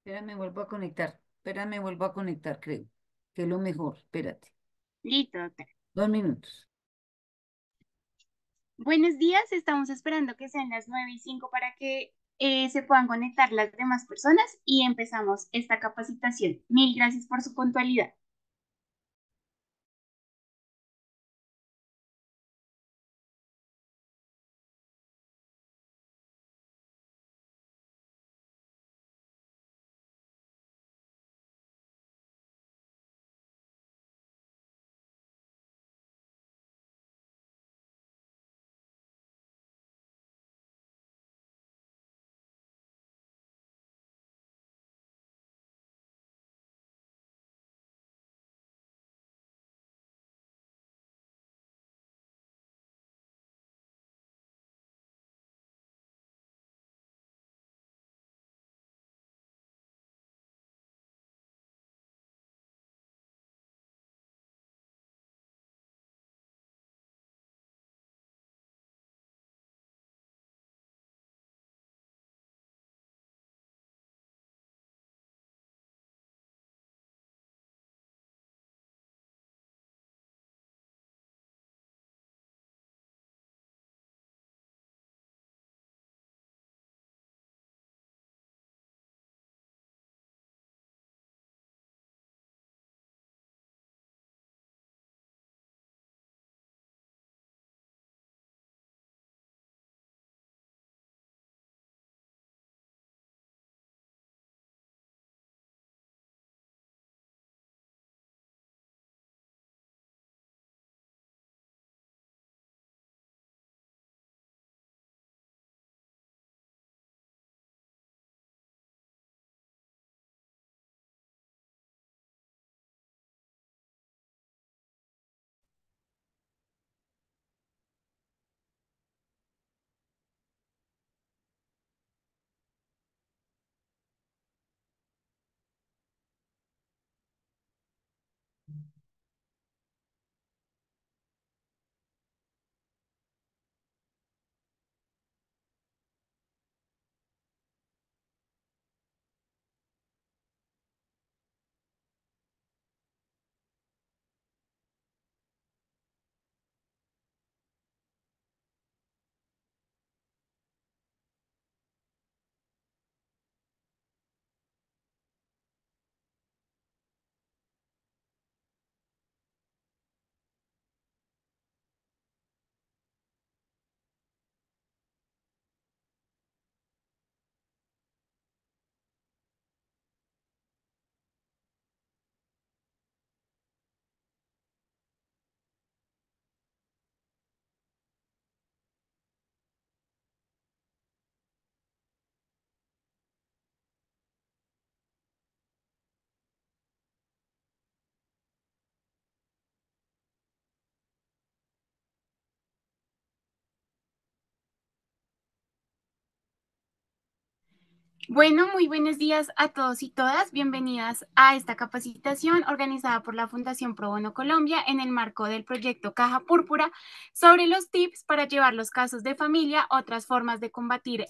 Espérame, vuelvo a conectar. Espérame, vuelvo a conectar, creo. Que es lo mejor. Espérate. Listo, doctora. 2 minutos. Buenos días, estamos esperando que sean las 9:05 para que se puedan conectar las demás personas y empezamos esta capacitación. Mil gracias por su puntualidad. Bueno, muy buenos días a todos y todas. Bienvenidas a esta capacitación organizada por la Fundación Pro Bono Colombia en el marco del proyecto Caja Púrpura sobre los tips para llevar los casos de familia, otras formas de combatir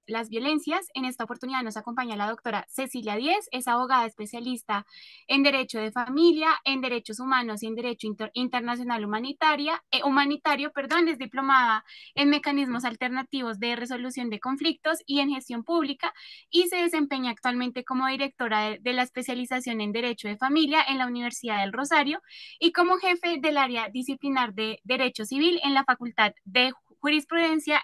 las violencias. En esta oportunidad nos acompaña la doctora Cecilia Díez, es abogada especialista en Derecho de Familia, en Derechos Humanos y en Derecho Internacional Humanitario, perdón, es diplomada en Mecanismos Alternativos de Resolución de Conflictos y en Gestión Pública y se desempeña actualmente como directora de la especialización en Derecho de Familia en la Universidad del Rosario y como jefe del área disciplinar de Derecho Civil en la Facultad de Jurisprudencia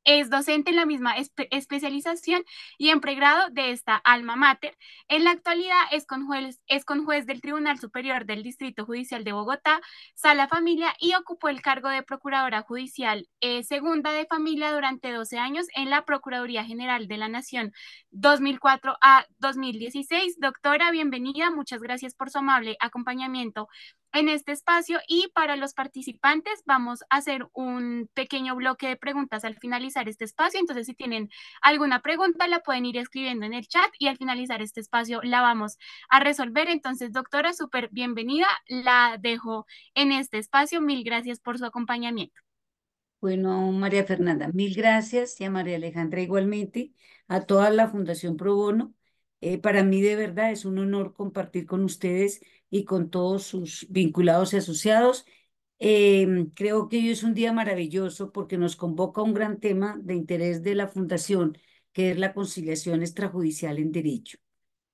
es docente en la misma especialización y en pregrado de esta alma mater. En la actualidad es conjuez del Tribunal Superior del Distrito Judicial de Bogotá, Sala Familia, y ocupó el cargo de Procuradora Judicial Segunda de Familia durante 12 años en la Procuraduría General de la Nación 2004 a 2016. Doctora, bienvenida. Muchas gracias por su amable acompañamiento en este espacio y para los participantes vamos a hacer un pequeño bloque de preguntas al finalizar este espacio. Entonces, si tienen alguna pregunta, la pueden ir escribiendo en el chat y al finalizar este espacio la vamos a resolver. Entonces, doctora, súper bienvenida. La dejo en este espacio. Mil gracias por su acompañamiento. Bueno, María Fernanda, mil gracias y a María Alejandra igualmente, a toda la Fundación Pro Bono. Para mí de verdad es un honor compartir con ustedes y con todos sus vinculados y asociados. Creo que hoy es un día maravilloso porque nos convoca un gran tema de interés de la Fundación, que es la conciliación extrajudicial en derecho.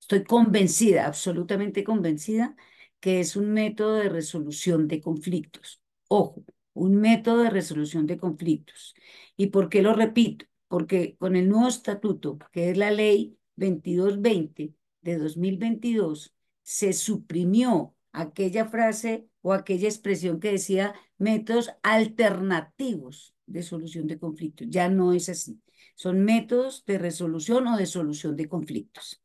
Estoy convencida, absolutamente convencida, que es un método de resolución de conflictos. Ojo, un método de resolución de conflictos. ¿Y por qué lo repito? Porque con el nuevo estatuto, que es la ley 2220 de 2022, se suprimió aquella frase o aquella expresión que decía métodos alternativos de solución de conflictos. Ya no es así. Son métodos de resolución o de solución de conflictos.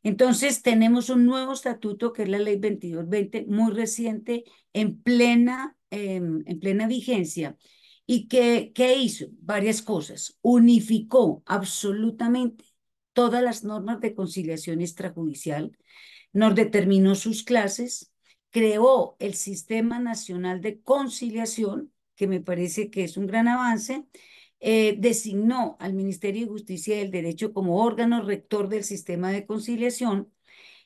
Entonces, tenemos un nuevo estatuto que es la ley 2220, muy reciente, en plena vigencia. ¿Y qué hizo? Varias cosas. Unificó absolutamente todas las normas de conciliación extrajudicial, nos determinó sus clases, creó el Sistema Nacional de Conciliación, que me parece que es un gran avance, designó al Ministerio de Justicia y del Derecho como órgano rector del sistema de conciliación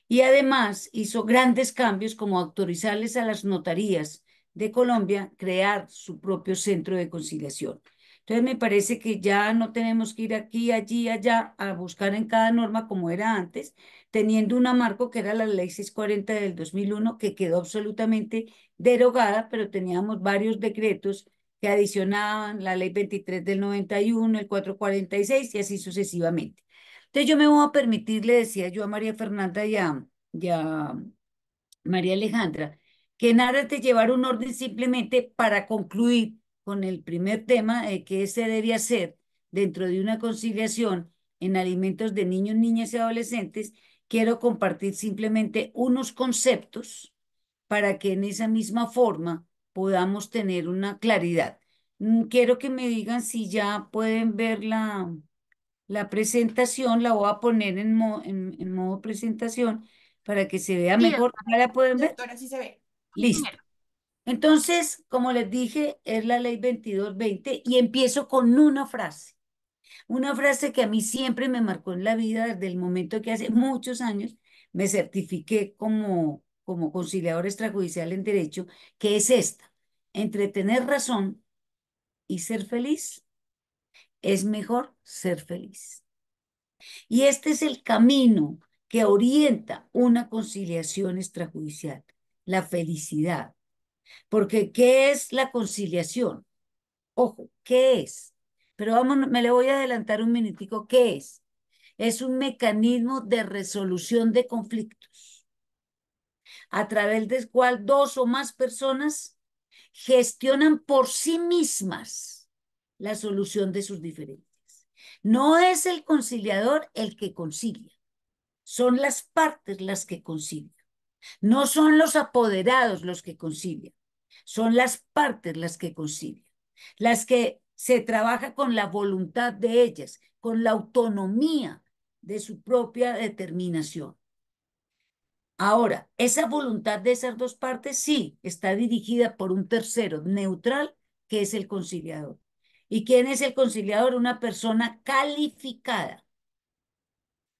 y además hizo grandes cambios como autorizarles a las notarías de Colombia crear su propio centro de conciliación. Entonces me parece que ya no tenemos que ir aquí, allí, allá a buscar en cada norma como era antes, teniendo una marco que era la ley 640 del 2001 que quedó absolutamente derogada, pero teníamos varios decretos que adicionaban la ley 23 del 91, el 446 y así sucesivamente. Entonces yo me voy a permitir, le decía yo a María Fernanda y a María Alejandra, que en aras de llevar un orden simplemente para concluir con el primer tema, que ese debe hacer dentro de una conciliación en alimentos de niños, niñas y adolescentes, quiero compartir simplemente unos conceptos para que en esa misma forma podamos tener una claridad. Quiero que me digan si ya pueden ver la presentación, la voy a poner en modo presentación para que se vea Sí, mejor. ¿Ya la pueden ver? doctora, sí se ve. Sí, Listo. señora. Entonces, como les dije, es la ley 2220 y empiezo con una frase que a mí siempre me marcó en la vida desde el momento que hace muchos años me certifiqué como conciliador extrajudicial en derecho, que es esta: entre tener razón y ser feliz, es mejor ser feliz. Y este es el camino que orienta una conciliación extrajudicial, la felicidad. Porque, ¿qué es la conciliación? Ojo, ¿qué es? Pero vamos, me le voy a adelantar un minutico. ¿Qué es? Es un mecanismo de resolución de conflictos a través del cual dos o más personas gestionan por sí mismas la solución de sus diferencias. No es el conciliador el que concilia, son las partes las que concilian. No son los apoderados los que concilian, son las partes las que concilian, las que se trabaja con la voluntad de ellas, con la autonomía de su propia determinación. Ahora, esa voluntad de esas dos partes sí está dirigida por un tercero neutral, que es el conciliador. ¿Y quién es el conciliador? Una persona calificada,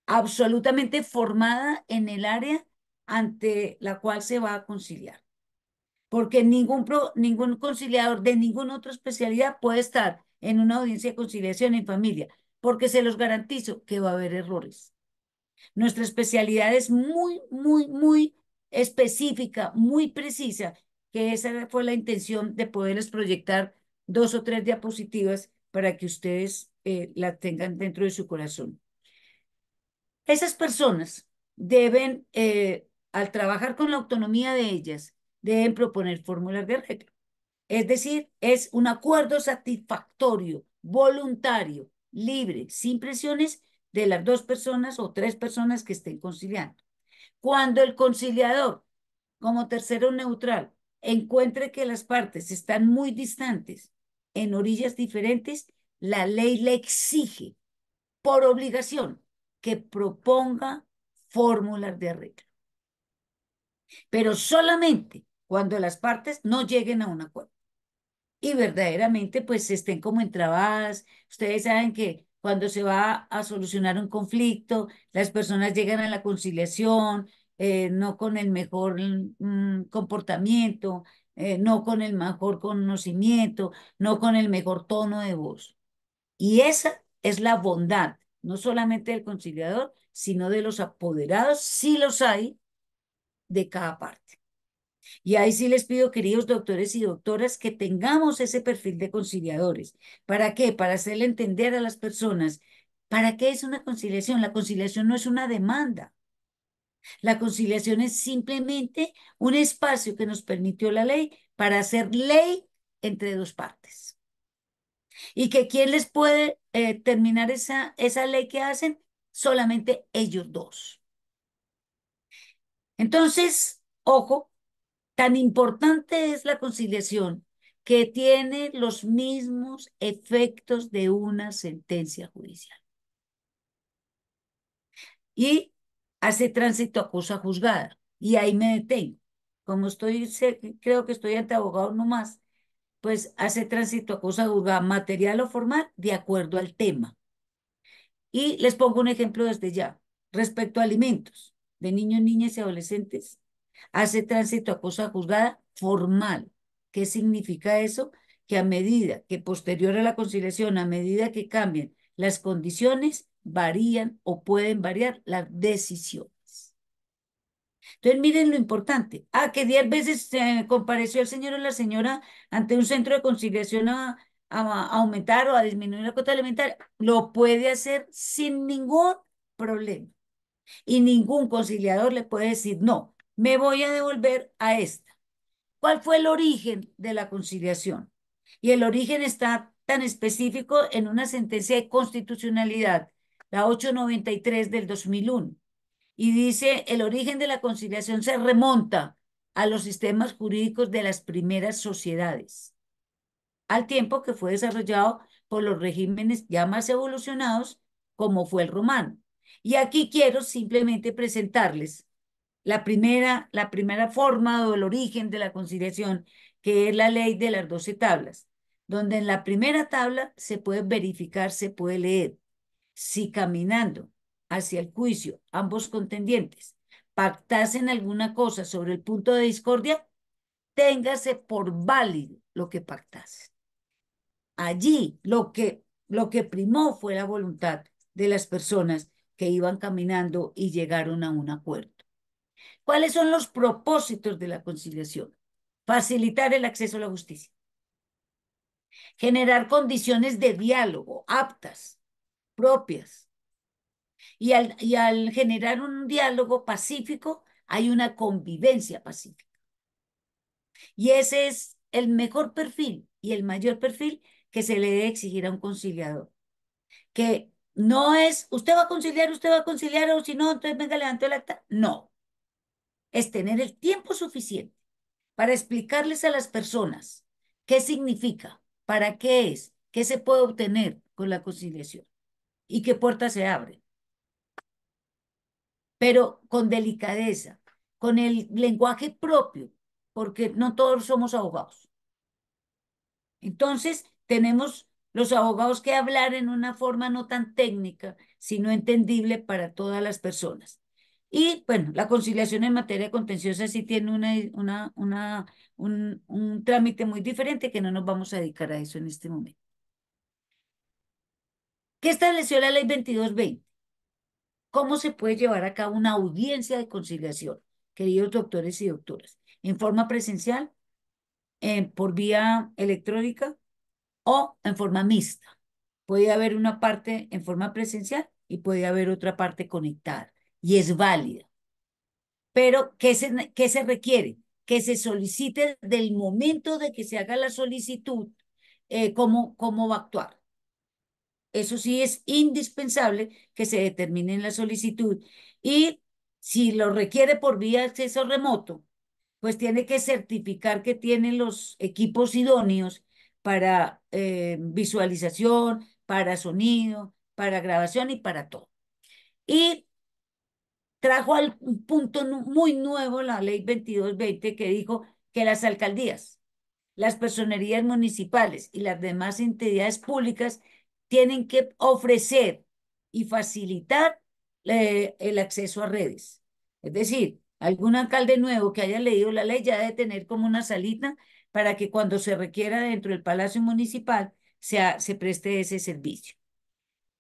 absolutamente formada en el área ante la cual se va a conciliar. Porque ningún conciliador de ninguna otra especialidad puede estar en una audiencia de conciliación en familia, porque se los garantizo que va a haber errores. Nuestra especialidad es muy, muy, muy específica, muy precisa, que esa fue la intención de poderles proyectar dos o tres diapositivas para que ustedes la tengan dentro de su corazón. Esas personas deben, al trabajar con la autonomía de ellas, deben proponer fórmulas de arreglo. Es decir, es un acuerdo satisfactorio, voluntario, libre, sin presiones de las dos personas o tres personas que estén conciliando. Cuando el conciliador, como tercero neutral, encuentre que las partes están muy distantes, en orillas diferentes, la ley le exige por obligación que proponga fórmulas de arreglo, pero solamente cuando las partes no lleguen a un acuerdo y verdaderamente pues estén como entrabadas. Ustedes saben que cuando se va a solucionar un conflicto, las personas llegan a la conciliación, no con el mejor comportamiento, no con el mejor conocimiento, no con el mejor tono de voz. Y esa es la bondad, no solamente del conciliador, sino de los apoderados, si los hay, de cada parte. Y ahí sí les pido, queridos doctores y doctoras, que tengamos ese perfil de conciliadores. ¿Para qué? Para hacerle entender a las personas, ¿para qué es una conciliación? La conciliación no es una demanda. La conciliación es simplemente un espacio que nos permitió la ley para hacer ley entre dos partes. Y que quién les puede terminar esa ley que hacen, solamente ellos dos. Entonces, ojo, tan importante es la conciliación que tiene los mismos efectos de una sentencia judicial. Y hace tránsito a cosa juzgada. Y ahí me detengo. Como creo que estoy ante abogado nomás, pues hace tránsito a cosa juzgada, material o formal, de acuerdo al tema. Y les pongo un ejemplo desde ya. Respecto a alimentos de niños, niñas y adolescentes, hace tránsito a cosa juzgada formal. ¿Qué significa eso? Que a medida que posterior a la conciliación, a medida que cambien las condiciones, varían o pueden variar las decisiones. Entonces, miren lo importante. Que 10 veces compareció el señor o la señora ante un centro de conciliación a aumentar o a disminuir la cuota alimentaria. Lo puede hacer sin ningún problema. Y ningún conciliador le puede decir, no, me voy a devolver a esta. ¿Cuál fue el origen de la conciliación? Y el origen está tan específico en una sentencia de constitucionalidad, la 893 del 2001. Y dice, el origen de la conciliación se remonta a los sistemas jurídicos de las primeras sociedades, al tiempo que fue desarrollado por los regímenes ya más evolucionados, como fue el romano. Y aquí quiero simplemente presentarles la primera forma o el origen de la conciliación, que es la ley de las 12 tablas, donde en la primera tabla se puede verificar, se puede leer si caminando hacia el juicio ambos contendientes pactasen alguna cosa sobre el punto de discordia, téngase por válido lo que pactasen. Allí lo que primó fue la voluntad de las personas que iban caminando y llegaron a un acuerdo. ¿Cuáles son los propósitos de la conciliación? Facilitar el acceso a la justicia, generar condiciones de diálogo aptas, propias, y al generar un diálogo pacífico, hay una convivencia pacífica. Y ese es el mejor perfil y el mayor perfil que se le debe exigir a un conciliador. Que no es, usted va a conciliar, o si no, entonces venga, levante el acta. No, es tener el tiempo suficiente para explicarles a las personas qué significa, para qué es, qué se puede obtener con la conciliación y qué puertas se abren, pero con delicadeza, con el lenguaje propio, porque no todos somos abogados. Entonces, tenemos los abogados que hablar en una forma no tan técnica, sino entendible para todas las personas. Y bueno, la conciliación en materia contenciosa sí tiene un trámite muy diferente que no nos vamos a dedicar a eso en este momento. ¿Qué estableció la ley 2220? ¿Cómo se puede llevar a cabo una audiencia de conciliación, queridos doctores y doctoras? ¿En forma presencial, por vía electrónica o en forma mixta? Puede haber una parte en forma presencial y puede haber otra parte conectada y es válida. Pero, ¿qué se requiere? Que se solicite del momento de que se haga la solicitud, cómo va a actuar. Eso sí es indispensable que se determine en la solicitud. Y si lo requiere por vía de acceso remoto, pues tiene que certificar que tiene los equipos idóneos para visualización, para sonido, para grabación y para todo. Y trajo al punto muy nuevo la ley 2220 que dijo que las alcaldías, las personerías municipales y las demás entidades públicas tienen que ofrecer y facilitar el acceso a redes. Es decir, algún alcalde nuevo que haya leído la ley ya debe tener como una salita para que cuando se requiera dentro del Palacio Municipal se preste ese servicio.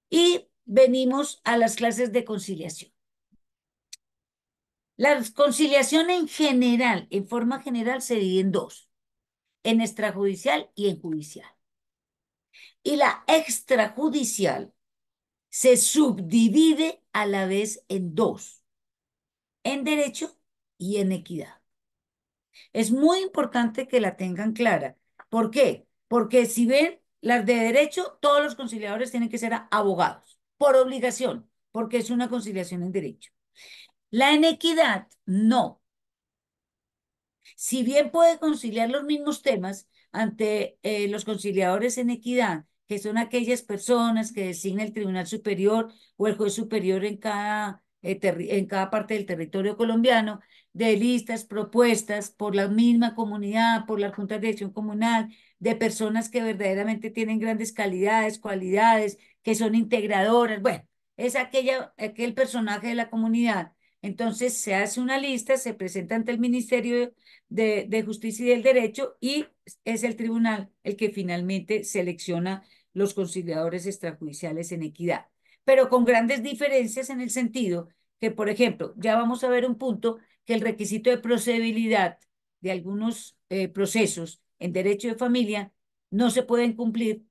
Y venimos a las clases de conciliación. La conciliación en general, en forma general, se divide en dos, en extrajudicial y en judicial. Y la extrajudicial se subdivide a la vez en dos, en derecho y en equidad. Es muy importante que la tengan clara. ¿Por qué? Porque si ven las de derecho, todos los conciliadores tienen que ser abogados, por obligación, porque es una conciliación en derecho. La en equidad, no. Si bien puede conciliar los mismos temas ante los conciliadores en equidad, que son aquellas personas que designa el Tribunal Superior o el juez superior en cada parte del territorio colombiano, de listas propuestas por la misma comunidad, por la Junta de Dirección Comunal, de personas que verdaderamente tienen grandes calidades, cualidades, que son integradoras. Bueno, es aquel personaje de la comunidad. Entonces se hace una lista, se presenta ante el Ministerio de Justicia y del Derecho y es el tribunal el que finalmente selecciona los conciliadores extrajudiciales en equidad, pero con grandes diferencias en el sentido que, por ejemplo, ya vamos a ver un punto que el requisito de procedibilidad de algunos procesos en derecho de familia no se pueden cumplir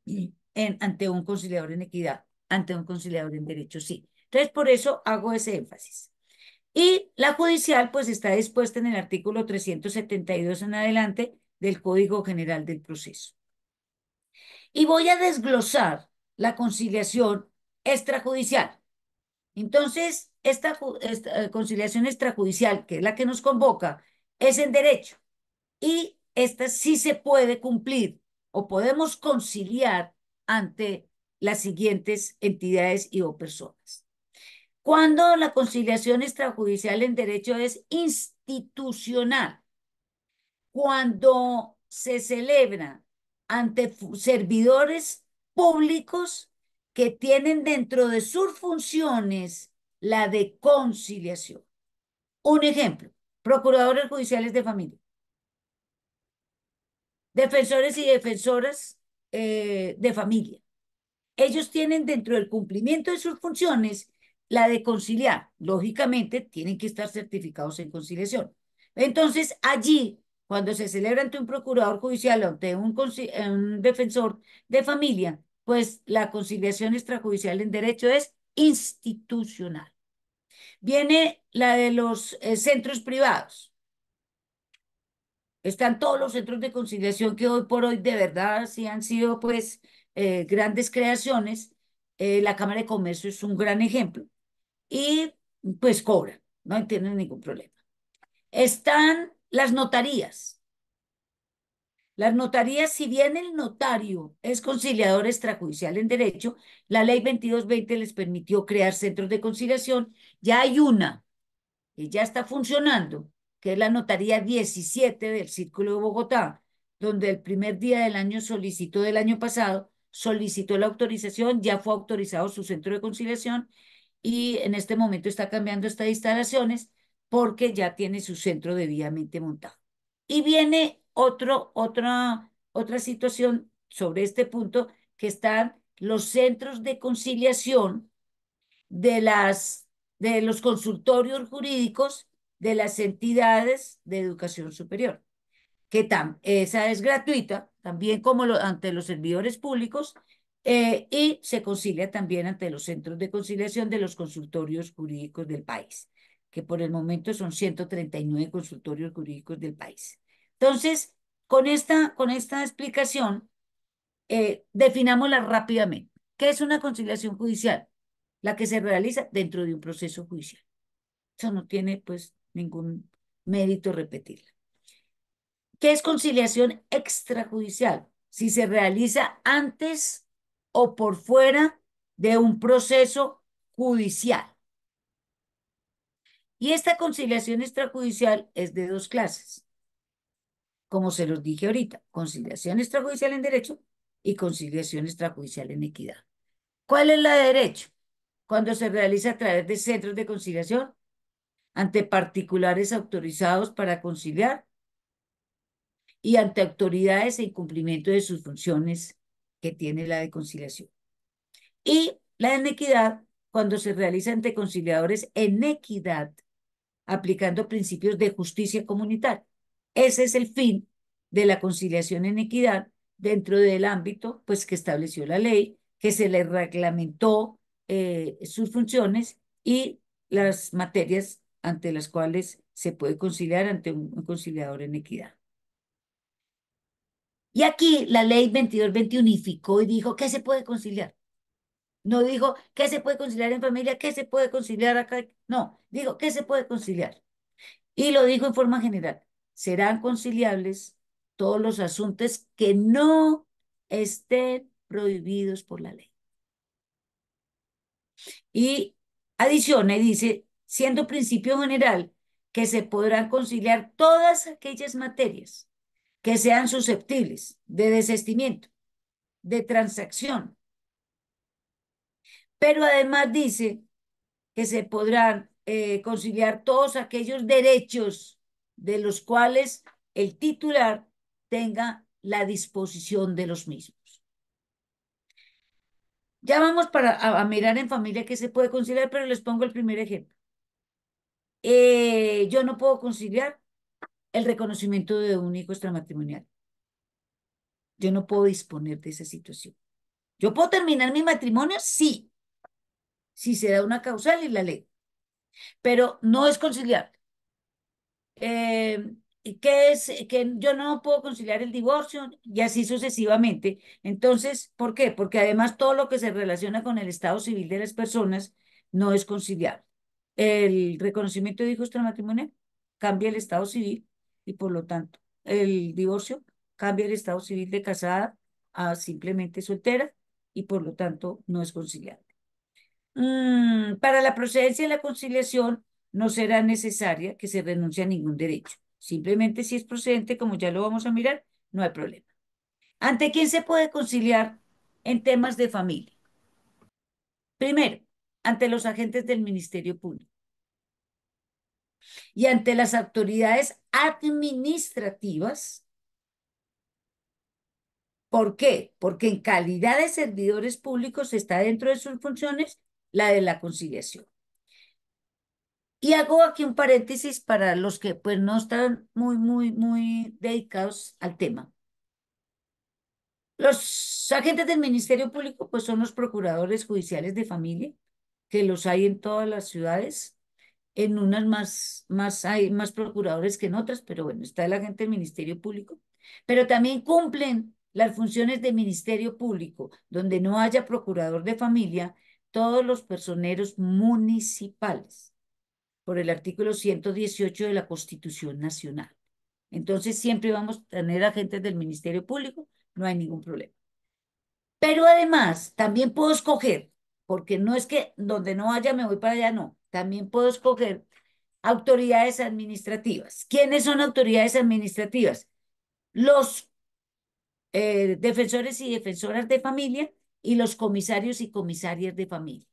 ante un conciliador en equidad, ante un conciliador en derecho sí. Entonces, por eso hago ese énfasis. Y la judicial, pues está dispuesta en el artículo 372 en adelante del Código General del Proceso. Y voy a desglosar la conciliación extrajudicial. Entonces, esta conciliación extrajudicial, que es la que nos convoca, es en derecho. Y esta sí se puede cumplir o podemos conciliar ante las siguientes entidades y o personas. Cuando la conciliación extrajudicial en derecho es institucional, cuando se celebra ante servidores públicos que tienen dentro de sus funciones la de conciliación. Un ejemplo, procuradores judiciales de familia, defensores y defensoras de familia. Ellos tienen dentro del cumplimiento de sus funciones la de conciliar. Lógicamente, tienen que estar certificados en conciliación. Entonces, allí, cuando se celebra ante un procurador judicial o ante un defensor de familia, pues la conciliación extrajudicial en derecho es institucional. Viene la de los centros privados. Están todos los centros de conciliación que hoy por hoy de verdad sí han sido pues grandes creaciones. La Cámara de Comercio es un gran ejemplo y pues cobran, no tienen ningún problema. Están las notarías. Las notarías, si bien el notario es conciliador extrajudicial en derecho, la ley 2220 les permitió crear centros de conciliación. Ya hay una que ya está funcionando, que es la Notaría 17 del Círculo de Bogotá, donde el primer día del año solicitó del año pasado, solicitó la autorización, ya fue autorizado su centro de conciliación y en este momento está cambiando estas instalaciones porque ya tiene su centro debidamente montado. Y viene otra situación sobre este punto, que están los centros de conciliación de de los consultorios jurídicos de las entidades de educación superior, que esa es gratuita, también como ante los servidores públicos, y se concilia también ante los centros de conciliación de los consultorios jurídicos del país, que por el momento son 139 consultorios jurídicos del país. Entonces, con esta explicación, definámosla rápidamente. ¿Qué es una conciliación judicial? La que se realiza dentro de un proceso judicial. Eso no tiene pues ningún mérito repetirla. ¿Qué es conciliación extrajudicial? Si se realiza antes o por fuera de un proceso judicial. Y esta conciliación extrajudicial es de dos clases, como se los dije ahorita, conciliación extrajudicial en derecho y conciliación extrajudicial en equidad. ¿Cuál es la de derecho? Cuando se realiza a través de centros de conciliación ante particulares autorizados para conciliar y ante autoridades en cumplimiento de sus funciones que tiene la de conciliación. Y la de inequidad, cuando se realiza ante conciliadores en equidad, aplicando principios de justicia comunitaria. Ese es el fin de la conciliación en equidad dentro del ámbito pues, que estableció la ley, que se le reglamentó sus funciones y las materias ante las cuales se puede conciliar ante un conciliador en equidad. Y aquí la ley 2220 unificó y dijo, ¿qué se puede conciliar? No dijo, ¿qué se puede conciliar en familia? ¿Qué se puede conciliar acá? No, dijo, ¿qué se puede conciliar? Y lo dijo en forma general, serán conciliables todos los asuntos que no estén prohibidos por la ley. Y adiciona y dice, siendo principio general, que se podrán conciliar todas aquellas materias que sean susceptibles de desistimiento, de transacción. Pero además dice que se podrán conciliar todos aquellos derechos de los cuales el titular tenga la disposición de los mismos. Ya vamos a mirar en familia qué se puede conciliar, pero les pongo el primer ejemplo. Yo no puedo conciliar el reconocimiento de un hijo extramatrimonial. Yo no puedo disponer de esa situación. ¿Yo puedo terminar mi matrimonio? Sí, si se da una causal y la ley, pero no es conciliar. Que es que yo no puedo conciliar el divorcio y así sucesivamente. Entonces, ¿por qué? Porque además todo lo que se relaciona con el estado civil de las personas no es conciliable. El reconocimiento de hijos extramatrimonial cambia el estado civil y por lo tanto el divorcio cambia el estado civil de casada a simplemente soltera y por lo tanto no es conciliable. Para la procedencia de la conciliación no será necesaria que se renuncie a ningún derecho. Simplemente si es procedente, como ya lo vamos a mirar, no hay problema. ¿Ante quién se puede conciliar en temas de familia? Primero, ante los agentes del Ministerio Público y ante las autoridades administrativas. ¿Por qué? Porque en calidad de servidores públicos está dentro de sus funciones la de la conciliación. Y hago aquí un paréntesis para los que pues no están muy dedicados al tema. Los agentes del Ministerio Público pues son los procuradores judiciales de familia, que los hay en todas las ciudades. En unas hay más procuradores que en otras, pero bueno, está el agente del Ministerio Público. Pero también cumplen las funciones de Ministerio Público, donde no haya procurador de familia, todos los personeros municipales por el artículo 118 de la Constitución Nacional. Entonces, siempre vamos a tener agentes del Ministerio Público, no hay ningún problema. Pero además, también puedo escoger, porque no es que donde no haya me voy para allá, no. También puedo escoger autoridades administrativas. ¿Quiénes son autoridades administrativas? Los defensores y defensoras de familia y los comisarios y comisarias de familia.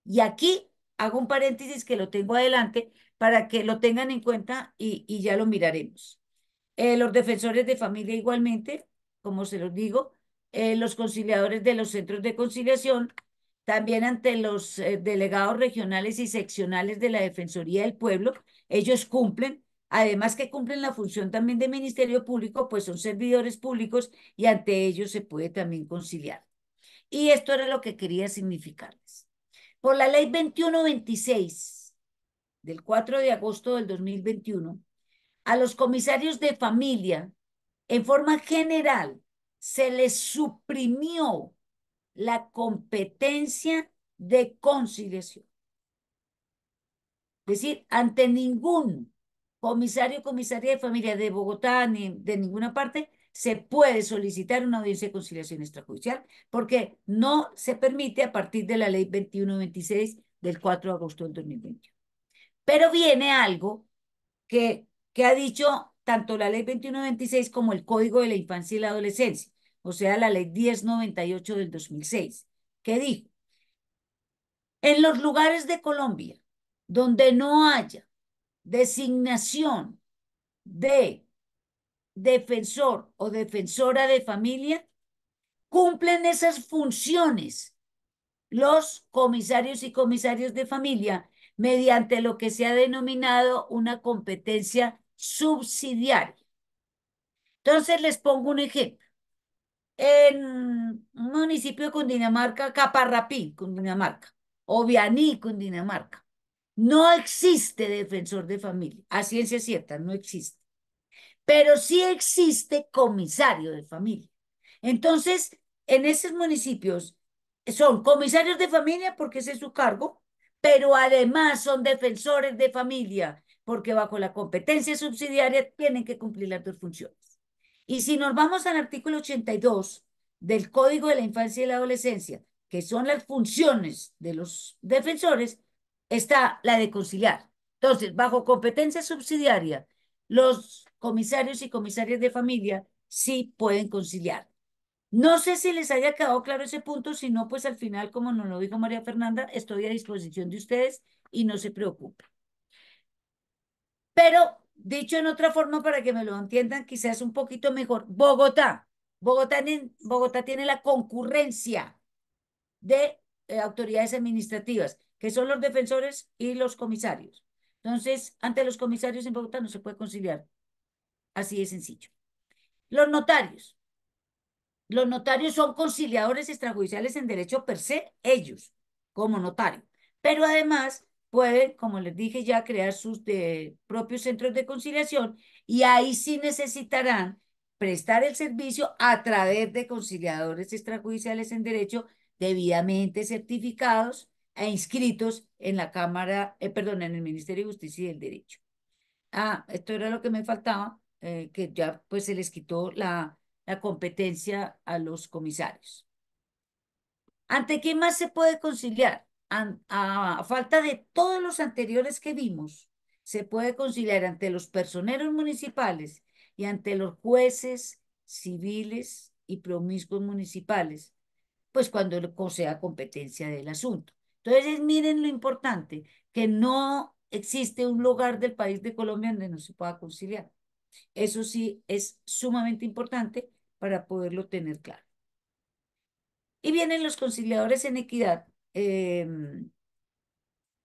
Y aquí hago un paréntesis que lo tengo adelante para que lo tengan en cuenta y ya lo miraremos. Los defensores de familia igualmente, como se los digo, los conciliadores de los centros de conciliación, también ante los delegados regionales y seccionales de la Defensoría del Pueblo, ellos cumplen, además que cumplen la función también de Ministerio Público, pues son servidores públicos y ante ellos se puede también conciliar. Y esto era lo que quería significarles. Por la ley 2126 del 4 de agosto del 2021, a los comisarios de familia, en forma general, se les suprimió la competencia de conciliación. Es decir, ante ningún comisario o comisaría de familia de Bogotá ni de ninguna parte se puede solicitar una audiencia de conciliación extrajudicial porque no se permite a partir de la ley 2126 del 4 de agosto del 2021. Pero viene algo que ha dicho tanto la ley 2126 como el Código de la Infancia y la Adolescencia, o sea, la ley 1098 del 2006, que dijo En los lugares de Colombia donde no haya designación de defensor o defensora de familia, cumplen esas funciones los comisarios y comisarios de familia mediante lo que se ha denominado una competencia subsidiaria. Entonces les pongo un ejemplo. En un municipio de Cundinamarca, Caparrapí, Cundinamarca, o Vianí, Cundinamarca, no existe defensor de familia, a ciencia cierta, no existe, pero sí existe comisario de familia. Entonces, en esos municipios son comisarios de familia porque ese es su cargo, pero además son defensores de familia porque bajo la competencia subsidiaria tienen que cumplir las dos funciones. Y si nos vamos al artículo 82 del Código de la Infancia y la Adolescencia, que son las funciones de los defensores, está la de conciliar. Entonces, bajo competencia subsidiaria, los comisarios y comisarias de familia sí pueden conciliar. No sé si les haya quedado claro ese punto, si no, pues al final, como nos lo dijo María Fernanda, estoy a disposición de ustedes y no se preocupen. Pero dicho en otra forma para que me lo entiendan quizás un poquito mejor, Bogotá. Bogotá tiene la concurrencia de autoridades administrativas, que son los defensores y los comisarios. Entonces, ante los comisarios en Bogotá no se puede conciliar. Así de sencillo. Los notarios. Los notarios son conciliadores extrajudiciales en derecho per se, ellos, como notario. Pero además pueden, como les dije ya, crear sus propios centros de conciliación y ahí sí necesitarán prestar el servicio a través de conciliadores extrajudiciales en derecho debidamente certificados e inscritos en la Cámara, perdón, en el Ministerio de Justicia y del Derecho. Ah, esto era lo que me faltaba, que ya pues se les quitó la competencia a los comisarios. ¿Ante qué más se puede conciliar? A falta de todos los anteriores que vimos, se puede conciliar ante los personeros municipales y ante los jueces civiles y promiscuos municipales, pues cuando sea competencia del asunto. Entonces, miren lo importante, que no existe un lugar del país de Colombia donde no se pueda conciliar. Eso sí es sumamente importante para poderlo tener claro. Y vienen los conciliadores en equidad.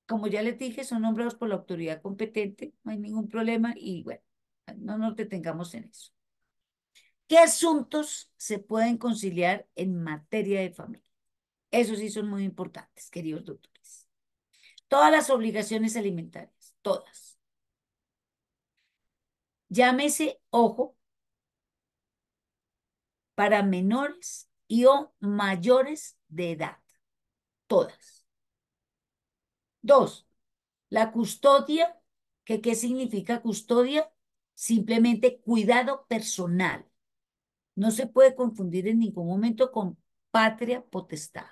Como ya les dije, son nombrados por la autoridad competente, no hay ningún problema y bueno, no nos detengamos en eso. ¿Qué asuntos se pueden conciliar en materia de familia? Esos sí son muy importantes, queridos doctores. Todas las obligaciones alimentarias, todas. Llámese, ojo, para menores y o mayores de edad, todas. Dos, la custodia, que ¿qué significa custodia? Simplemente cuidado personal. No se puede confundir en ningún momento con patria potestad.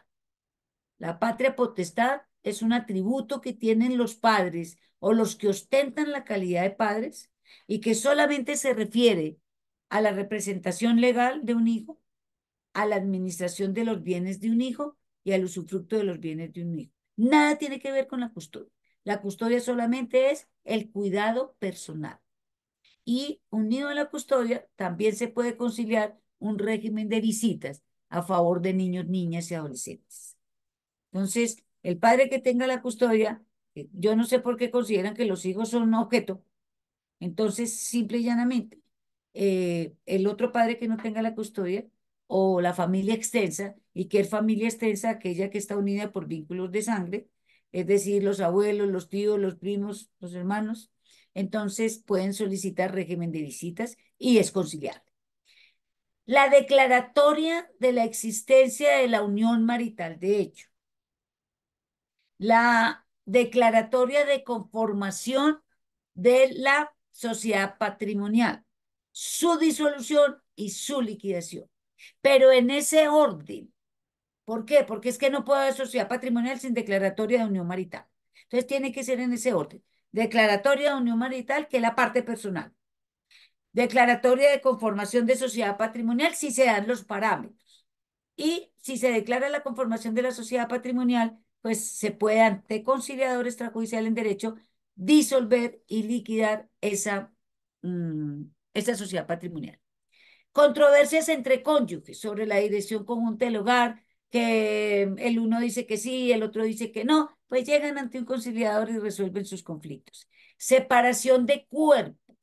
La patria potestad es un atributo que tienen los padres o los que ostentan la calidad de padres y que solamente se refiere a la representación legal de un hijo, a la administración de los bienes de un hijo y al usufructo de los bienes de un hijo. Nada tiene que ver con la custodia. La custodia solamente es el cuidado personal. Y unido a la custodia, también se puede conciliar un régimen de visitas a favor de niños, niñas y adolescentes. Entonces, el padre que tenga la custodia, yo no sé por qué consideran que los hijos son un objeto. Entonces, simple y llanamente, el otro padre que no tenga la custodia o la familia extensa, y que es familia extensa, aquella que está unida por vínculos de sangre, es decir, los abuelos, los tíos, los primos, los hermanos, entonces pueden solicitar régimen de visitas y es conciliable. La declaratoria de la existencia de la unión marital de hecho. La declaratoria de conformación de la sociedad patrimonial, su disolución y su liquidación. Pero en ese orden. ¿Por qué? Porque es que no puede haber sociedad patrimonial sin declaratoria de unión marital. Entonces tiene que ser en ese orden. Declaratoria de unión marital, que es la parte personal. Declaratoria de conformación de sociedad patrimonial, si se dan los parámetros. Y si se declara la conformación de la sociedad patrimonial, pues se puede ante conciliador extrajudicial en derecho disolver y liquidar esa sociedad patrimonial. Controversias entre cónyuges sobre la dirección conjunta del hogar, que el uno dice que sí, el otro dice que no, pues llegan ante un conciliador y resuelven sus conflictos. Separación de cuerpos,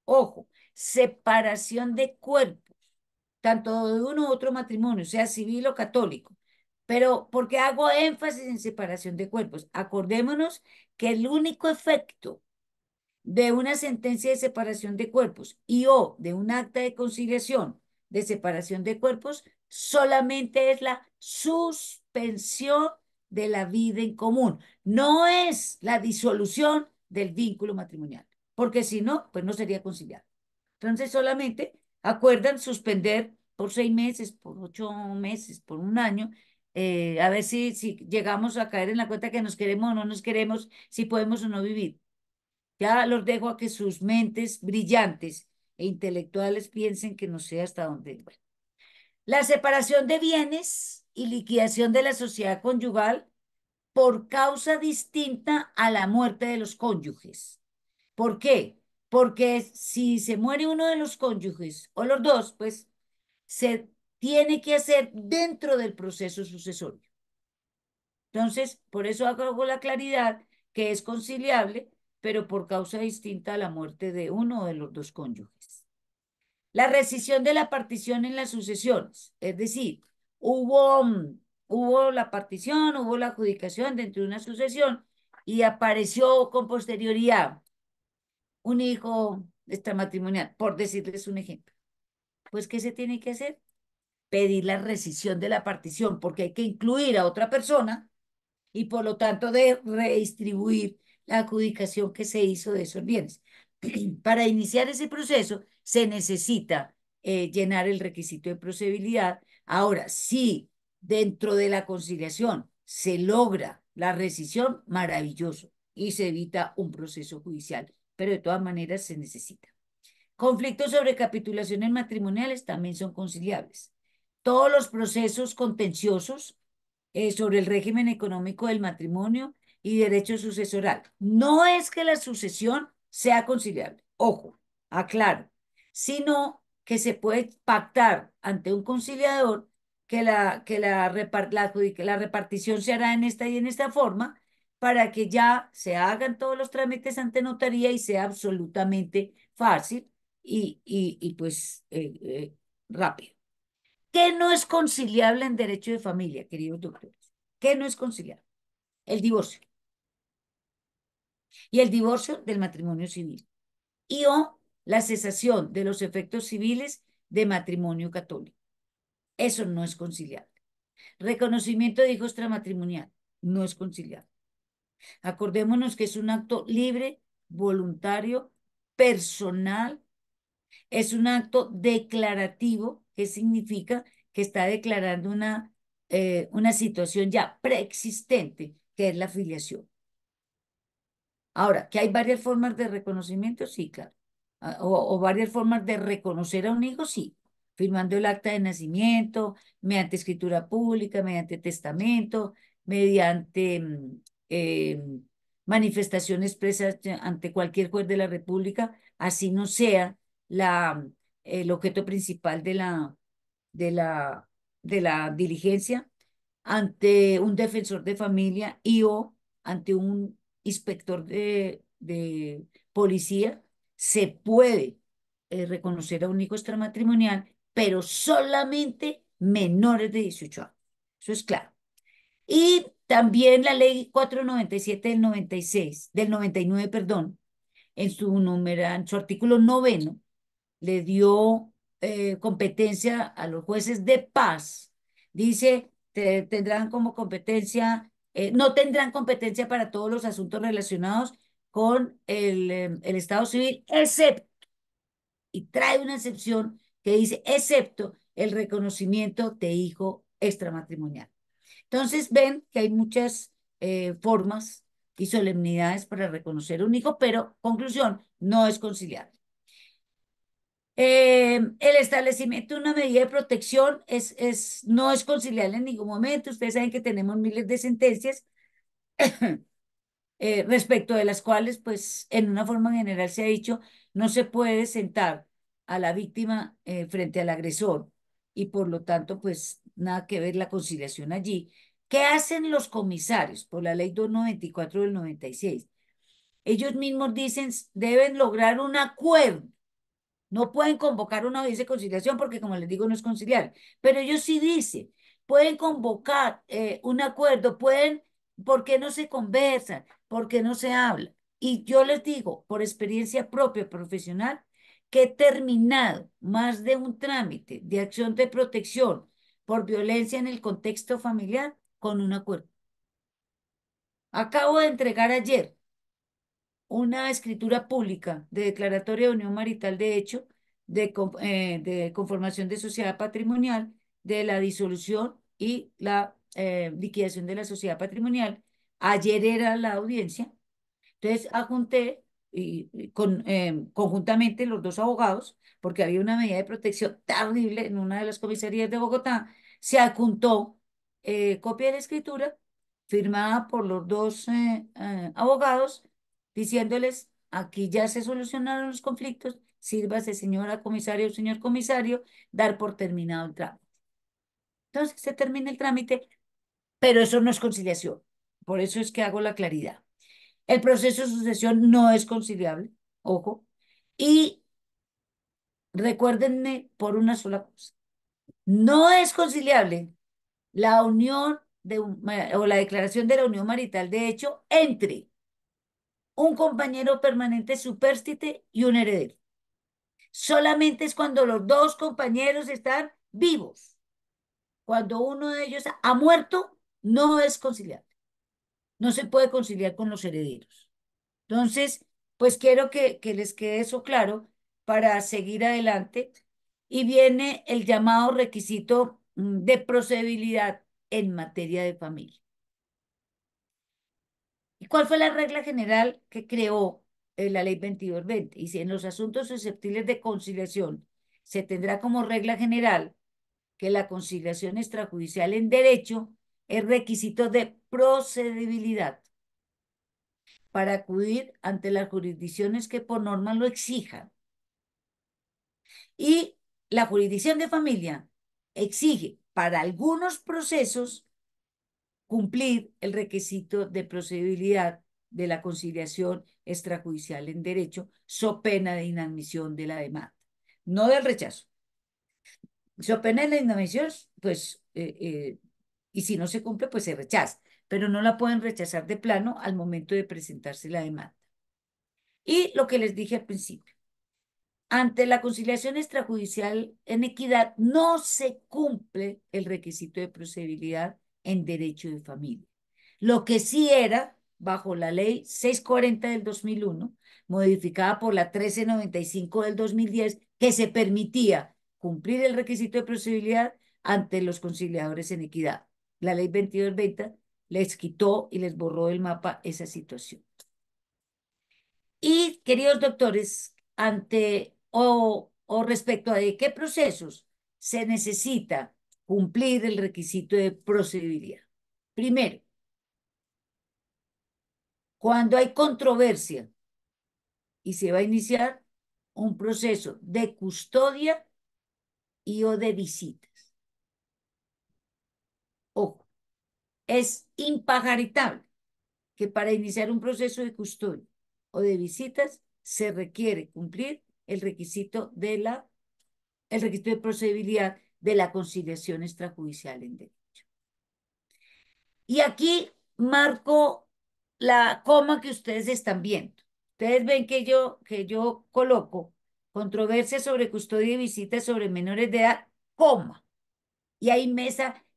ojo, separación de cuerpos, tanto de uno u otro matrimonio, sea civil o católico. Pero, ¿por qué hago énfasis en separación de cuerpos? Acordémonos que el único efecto de una sentencia de separación de cuerpos y o de un acta de conciliación de separación de cuerpos solamente es la suspensión de la vida en común, no es la disolución del vínculo matrimonial, porque si no, pues no sería conciliado. Entonces solamente acuerdan suspender por 6 meses, por 8 meses, por un año, a ver si llegamos a caer en la cuenta que nos queremos o no nos queremos, si podemos o no vivir. Ya los dejo a que sus mentes brillantes e intelectuales piensen que no sé hasta dónde. Bueno. La separación de bienes y liquidación de la sociedad conyugal por causa distinta a la muerte de los cónyuges. ¿Por qué? Porque si se muere uno de los cónyuges o los dos, pues se tiene que hacer dentro del proceso sucesorio. Entonces, por eso hago la claridad que es conciliable, pero por causa distinta a la muerte de uno de los dos cónyuges. La rescisión de la partición en las sucesiones, es decir, hubo la partición, hubo la adjudicación dentro de una sucesión y apareció con posterioridad un hijo extramatrimonial, por decirles un ejemplo. Pues, ¿qué se tiene que hacer? Pedir la rescisión de la partición, porque hay que incluir a otra persona y por lo tanto de redistribuir la adjudicación que se hizo de esos bienes. Para iniciar ese proceso se necesita llenar el requisito de procedibilidad. Ahora, si dentro de la conciliación se logra la rescisión, maravilloso, y se evita un proceso judicial, pero de todas maneras se necesita. Conflictos sobre capitulaciones matrimoniales también son conciliables. Todos los procesos contenciosos sobre el régimen económico del matrimonio y derecho sucesoral. No es que la sucesión sea conciliable, ojo, aclaro, sino que se puede pactar ante un conciliador que la repartición se hará en esta y en esta forma para que ya se hagan todos los trámites ante notaría y sea absolutamente fácil y pues rápido. ¿Qué no es conciliable en derecho de familia, queridos doctores? ¿Qué no es conciliable? El divorcio. Y el divorcio del matrimonio civil. Y o la cesación de los efectos civiles de matrimonio católico. Eso no es conciliable. Reconocimiento de hijos extramatrimonial. No es conciliable. Acordémonos que es un acto libre, voluntario, personal. Es un acto declarativo, que significa que está declarando una situación ya preexistente, que es la filiación. Ahora, que hay varias formas de reconocimiento, sí, claro. O varias formas de reconocer a un hijo, sí. Firmando el acta de nacimiento, mediante escritura pública, mediante testamento, mediante eh, manifestación expresa ante cualquier juez de la República, así no sea la, el objeto principal de la, de la diligencia, ante un defensor de familia y o ante un inspector de policía, se puede reconocer a un hijo extramatrimonial, pero solamente menores de 18 años. Eso es claro. Y también la ley 497 del 96, del 99, perdón, en su artículo noveno, le dio competencia a los jueces de paz. Dice, tendrán como competencia, no tendrán competencia para todos los asuntos relacionados con el Estado civil, excepto, y trae una excepción que dice, excepto el reconocimiento de hijo extramatrimonial. Entonces ven que hay muchas formas y solemnidades para reconocer un hijo, pero conclusión, no es conciliable. El establecimiento de una medida de protección no es conciliable en ningún momento. Ustedes saben que tenemos miles de sentencias respecto de las cuales, pues, en una forma general se ha dicho, no se puede sentar a la víctima frente al agresor y por lo tanto, pues, nada que ver la conciliación allí. ¿Qué hacen los comisarios por la ley 294 del 96? Ellos mismos dicen, deben lograr un acuerdo. No pueden convocar una audiencia de conciliación porque, como les digo, no es conciliar. Pero ellos sí dicen, pueden convocar un acuerdo, pueden, ¿por qué no se conversan? ¿Por qué no se habla? Y yo les digo, por experiencia propia profesional, que he terminado más de un trámite de acción de protección por violencia en el contexto familiar con un acuerdo. Acabo de entregar ayer una escritura pública de declaratoria de unión marital de hecho, de conformación de sociedad patrimonial, de la disolución y la liquidación de la sociedad patrimonial. Ayer era la audiencia, entonces adjunté conjuntamente los dos abogados, porque había una medida de protección terrible en una de las comisarías de Bogotá, se adjuntó copia de la escritura firmada por los dos abogados, diciéndoles, aquí ya se solucionaron los conflictos, sírvase señora comisario o señor comisario, dar por terminado el trámite. Entonces se termina el trámite, pero eso no es conciliación. Por eso es que hago la claridad. El proceso de sucesión no es conciliable, ojo. Y recuérdenme por una sola cosa, no es conciliable la unión o la declaración de la unión marital de hecho entre un compañero permanente supérstite y un heredero. Solamente es cuando los dos compañeros están vivos. Cuando uno de ellos ha muerto, no es conciliable. No se puede conciliar con los herederos. Entonces, pues quiero que les quede eso claro para seguir adelante. Y viene el llamado requisito de procedibilidad en materia de familia. ¿Y cuál fue la regla general que creó la ley 2220? Dice, en los asuntos susceptibles de conciliación se tendrá como regla general que la conciliación extrajudicial en derecho es requisito de procedibilidad para acudir ante las jurisdicciones que por norma lo exijan. Y la jurisdicción de familia exige para algunos procesos cumplir el requisito de procedibilidad de la conciliación extrajudicial en derecho, so pena de inadmisión de la demanda, no del rechazo. So pena de la inadmisión, pues, y si no se cumple, pues se rechaza, pero no la pueden rechazar de plano al momento de presentarse la demanda. Y lo que les dije al principio, ante la conciliación extrajudicial en equidad no se cumple el requisito de procedibilidad en derecho de familia. Lo que sí era, bajo la ley 640 del 2001, modificada por la 1395 del 2010, que se permitía cumplir el requisito de procedibilidad ante los conciliadores en equidad. La ley 2220 les quitó y les borró del mapa esa situación. Y, queridos doctores, ante o respecto a de qué procesos se necesita cumplir el requisito de procedibilidad. Primero, cuando hay controversia y se va a iniciar un proceso de custodia y o de visitas. Ojo, es impajaritable que para iniciar un proceso de custodia o de visitas se requiere cumplir el requisito de procedibilidad de la conciliación extrajudicial en derecho. Y aquí marco la coma que ustedes están viendo. Ustedes ven que yo coloco controversia sobre custodia y visita sobre menores de edad, coma. Y ahí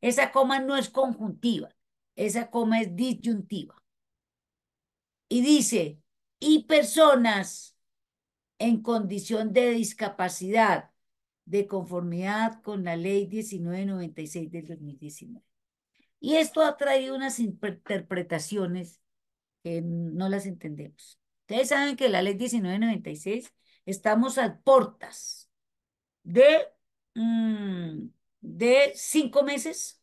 esa coma no es conjuntiva, esa coma es disyuntiva. Y dice, y personas en condición de discapacidad, de conformidad con la ley 1996 del 2019. Y esto ha traído unas interpretaciones que no las entendemos. Ustedes saben que la ley 1996 estamos a portas de, mm, de 5 meses,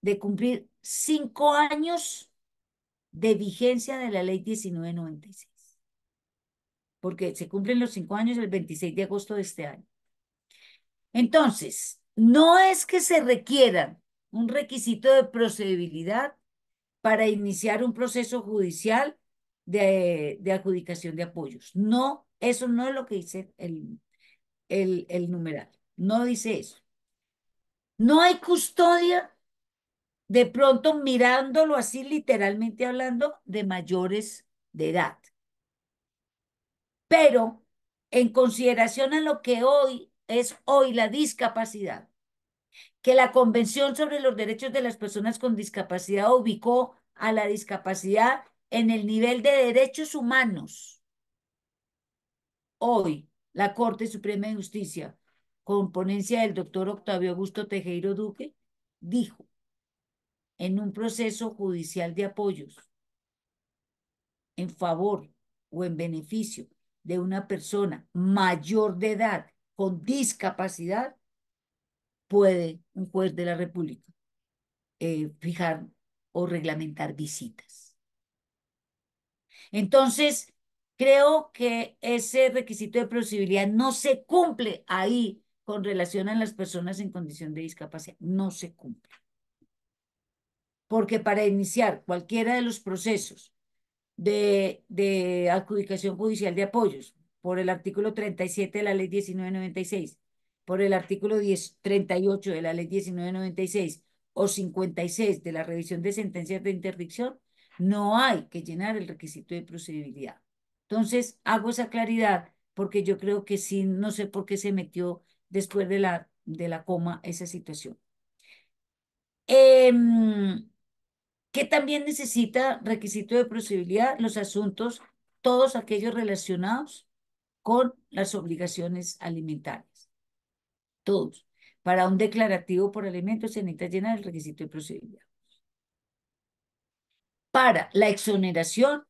de cumplir 5 años de vigencia de la ley 1996, porque se cumplen los 5 años el 26 de agosto de este año. Entonces, no es que se requiera un requisito de procedibilidad para iniciar un proceso judicial de adjudicación de apoyos. No, eso no es lo que dice el numeral. No dice eso. No hay custodia, de pronto mirándolo así literalmente hablando, de mayores de edad. Pero en consideración a lo que hoy es hoy la discapacidad, que la Convención sobre los Derechos de las Personas con Discapacidad ubicó a la discapacidad en el nivel de derechos humanos. Hoy, la Corte Suprema de Justicia, con ponencia del doctor Octavio Augusto Tejero Duque, dijo en un proceso judicial de apoyos en favor o en beneficio de una persona mayor de edad con discapacidad, puede un juez de la República fijar o reglamentar visitas. Entonces, creo que ese requisito de posibilidad no se cumple ahí con relación a las personas en condición de discapacidad, no se cumple. Porque para iniciar cualquiera de los procesos de adjudicación judicial de apoyos por el artículo 37 de la ley 1996, por el artículo 38 de la ley 1996 o 56 de la revisión de sentencias de interdicción, no hay que llenar el requisito de procedibilidad. Entonces, hago esa claridad porque yo creo que sí, no sé por qué se metió después de la coma esa situación. ¿Qué también necesita requisito de procedibilidad? Los asuntos, todos aquellos relacionados con las obligaciones alimentarias. Todos. Para un declarativo por alimentos se necesita llenar el requisito de procedibilidad. Para la exoneración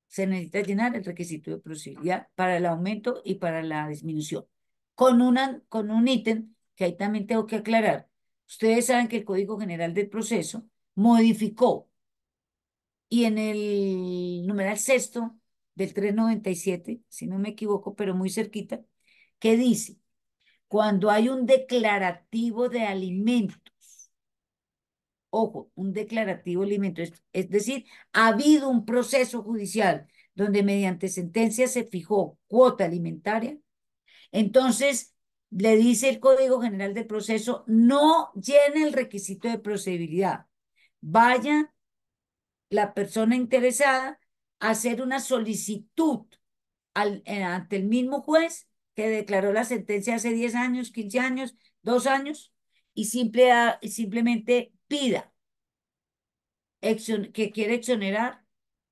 se necesita llenar el requisito de procedibilidad para el aumento y para la disminución. Con un ítem que ahí también tengo que aclarar. Ustedes saben que el Código General del Proceso modificó y en el numeral sexto del 397, si no me equivoco, pero muy cerquita, que dice, cuando hay un declarativo de alimentos, ojo, un declarativo de alimentos, es decir, ha habido un proceso judicial donde mediante sentencia se fijó cuota alimentaria, entonces le dice el Código General del Proceso, no llene el requisito de procedibilidad, vaya la persona interesada a hacer una solicitud ante el mismo juez que declaró la sentencia hace 10 años, 15 años, 2 años, y simplemente pida que quiere exonerar,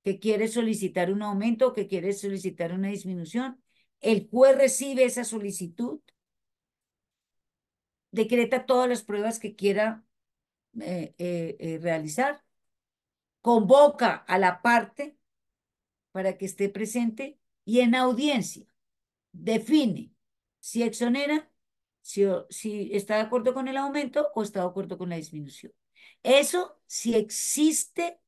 que quiere solicitar un aumento, que quiere solicitar una disminución. El juez recibe esa solicitud, decreta todas las pruebas que quiera realizar, convoca a la parte para que esté presente y en audiencia define si exonera, si está de acuerdo con el aumento o está de acuerdo con la disminución. Eso si existe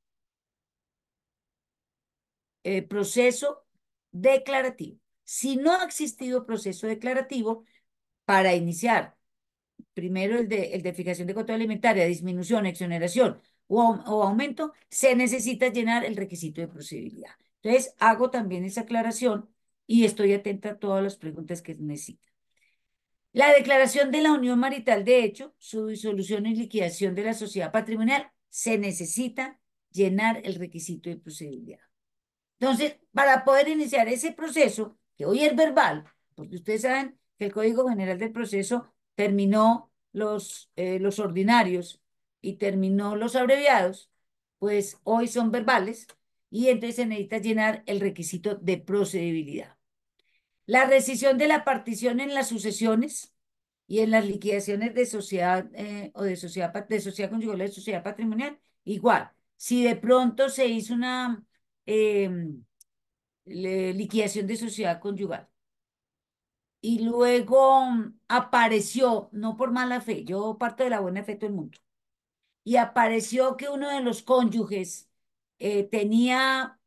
proceso declarativo. Si no ha existido proceso declarativo, para iniciar primero el de fijación de cuota alimentaria, disminución, exoneración o aumento, se necesita llenar el requisito de procedibilidad. Entonces, hago también esa aclaración y estoy atenta a todas las preguntas que necesita. La declaración de la unión marital de hecho, su disolución y liquidación de la sociedad patrimonial, se necesita llenar el requisito de procedibilidad. Entonces, para poder iniciar ese proceso, que hoy es verbal, porque ustedes saben que el Código General del Proceso terminó los ordinarios y terminó los abreviados, pues hoy son verbales y entonces se necesita llenar el requisito de procedibilidad. La rescisión de la partición en las sucesiones y en las liquidaciones de sociedad o de sociedad conyugal o de sociedad patrimonial, igual. Si de pronto se hizo una liquidación de sociedad conyugal y luego apareció, no por mala fe, yo parto de la buena fe de todo el mundo, y apareció que uno de los cónyuges tenía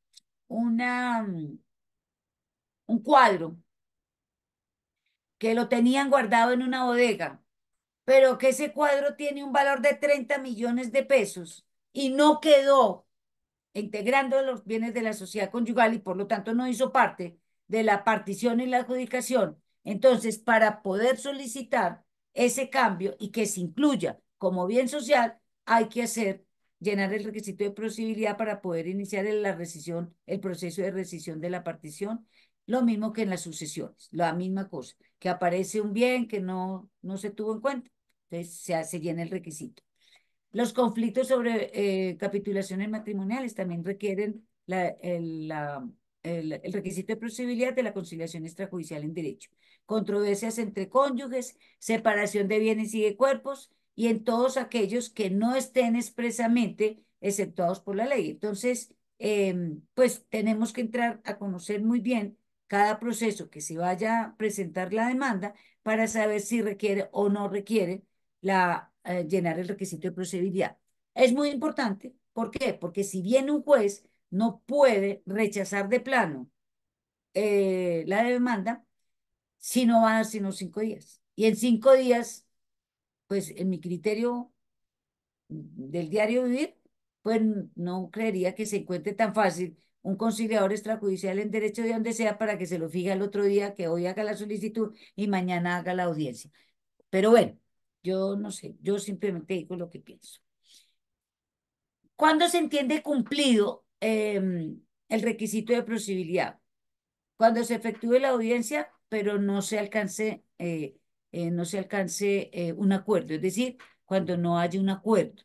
un cuadro que lo tenían guardado en una bodega, pero que ese cuadro tiene un valor de 30 millones de pesos y no quedó integrando los bienes de la sociedad conyugal y por lo tanto no hizo parte de la partición y la adjudicación. Entonces, para poder solicitar ese cambio y que se incluya como bien social, hay que llenar el requisito de posibilidad para poder iniciar la rescisión, el proceso de rescisión de la partición, lo mismo que en las sucesiones, la misma cosa, que aparece un bien que no se tuvo en cuenta, entonces se llena el requisito. Los conflictos sobre capitulaciones matrimoniales también requieren el requisito de posibilidad de la conciliación extrajudicial en derecho. Controversias entre cónyuges, separación de bienes y de cuerpos, y en todos aquellos que no estén expresamente exceptuados por la ley. Entonces, pues tenemos que entrar a conocer muy bien cada proceso que se vaya a presentar la demanda para saber si requiere o no requiere llenar el requisito de procedibilidad. Es muy importante. ¿Por qué? Porque si bien un juez no puede rechazar de plano la demanda, si no va a dar sino 5 días. Y en 5 días, pues en mi criterio del diario vivir, pues no creería que se encuentre tan fácil un conciliador extrajudicial en derecho de donde sea para que se lo fije al otro día, que hoy haga la solicitud y mañana haga la audiencia. Pero bueno, yo no sé, yo simplemente digo lo que pienso. ¿Cuándo se entiende cumplido el requisito de plausibilidad? Cuando se efectúe la audiencia, pero no se alcance un acuerdo, es decir, cuando no haya un acuerdo.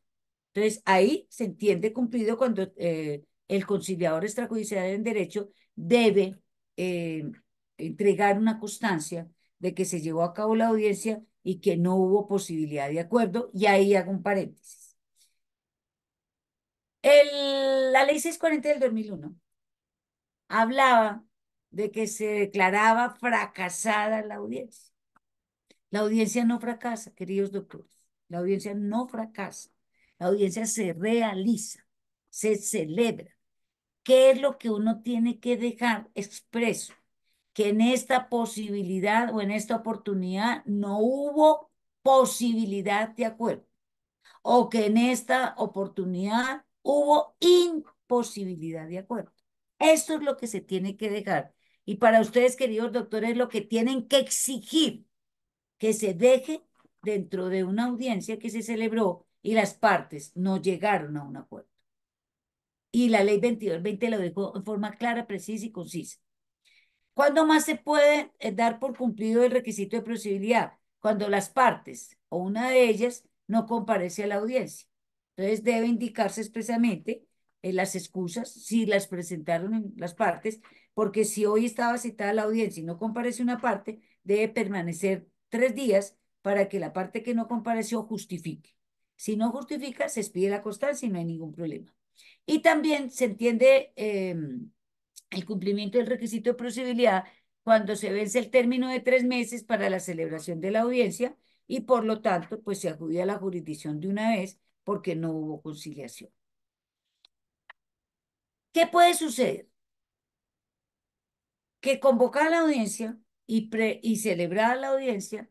Entonces, ahí se entiende cumplido cuando el conciliador extrajudicial en derecho debe eh, entregar una constancia de que se llevó a cabo la audiencia y que no hubo posibilidad de acuerdo, y ahí hago un paréntesis. La ley 640 del 2001 hablaba de que se declaraba fracasada la audiencia. La audiencia no fracasa, queridos doctores. La audiencia no fracasa. La audiencia se realiza, se celebra. ¿Qué es lo que uno tiene que dejar expreso? Que en esta posibilidad o en esta oportunidad no hubo posibilidad de acuerdo, o que en esta oportunidad hubo imposibilidad de acuerdo. Esto es lo que se tiene que dejar. Y para ustedes, queridos doctores, lo que tienen que exigir que se deje dentro de una audiencia que se celebró y las partes no llegaron a un acuerdo. Y la ley 2220 lo dejó en forma clara, precisa y concisa. ¿Cuándo más se puede dar por cumplido el requisito de plausibilidad? Cuando las partes o una de ellas no comparece a la audiencia. Entonces debe indicarse expresamente las excusas, si las presentaron en las partes, porque si hoy estaba citada la audiencia y no comparece una parte, debe permanecer 3 días para que la parte que no compareció justifique. Si no justifica, se expide la constancia y no hay ningún problema. Y también se entiende el cumplimiento del requisito de procedibilidad cuando se vence el término de 3 meses para la celebración de la audiencia y por lo tanto, pues se acude a la jurisdicción de una vez porque no hubo conciliación. ¿Qué puede suceder? Que convocada la audiencia y celebrada la audiencia,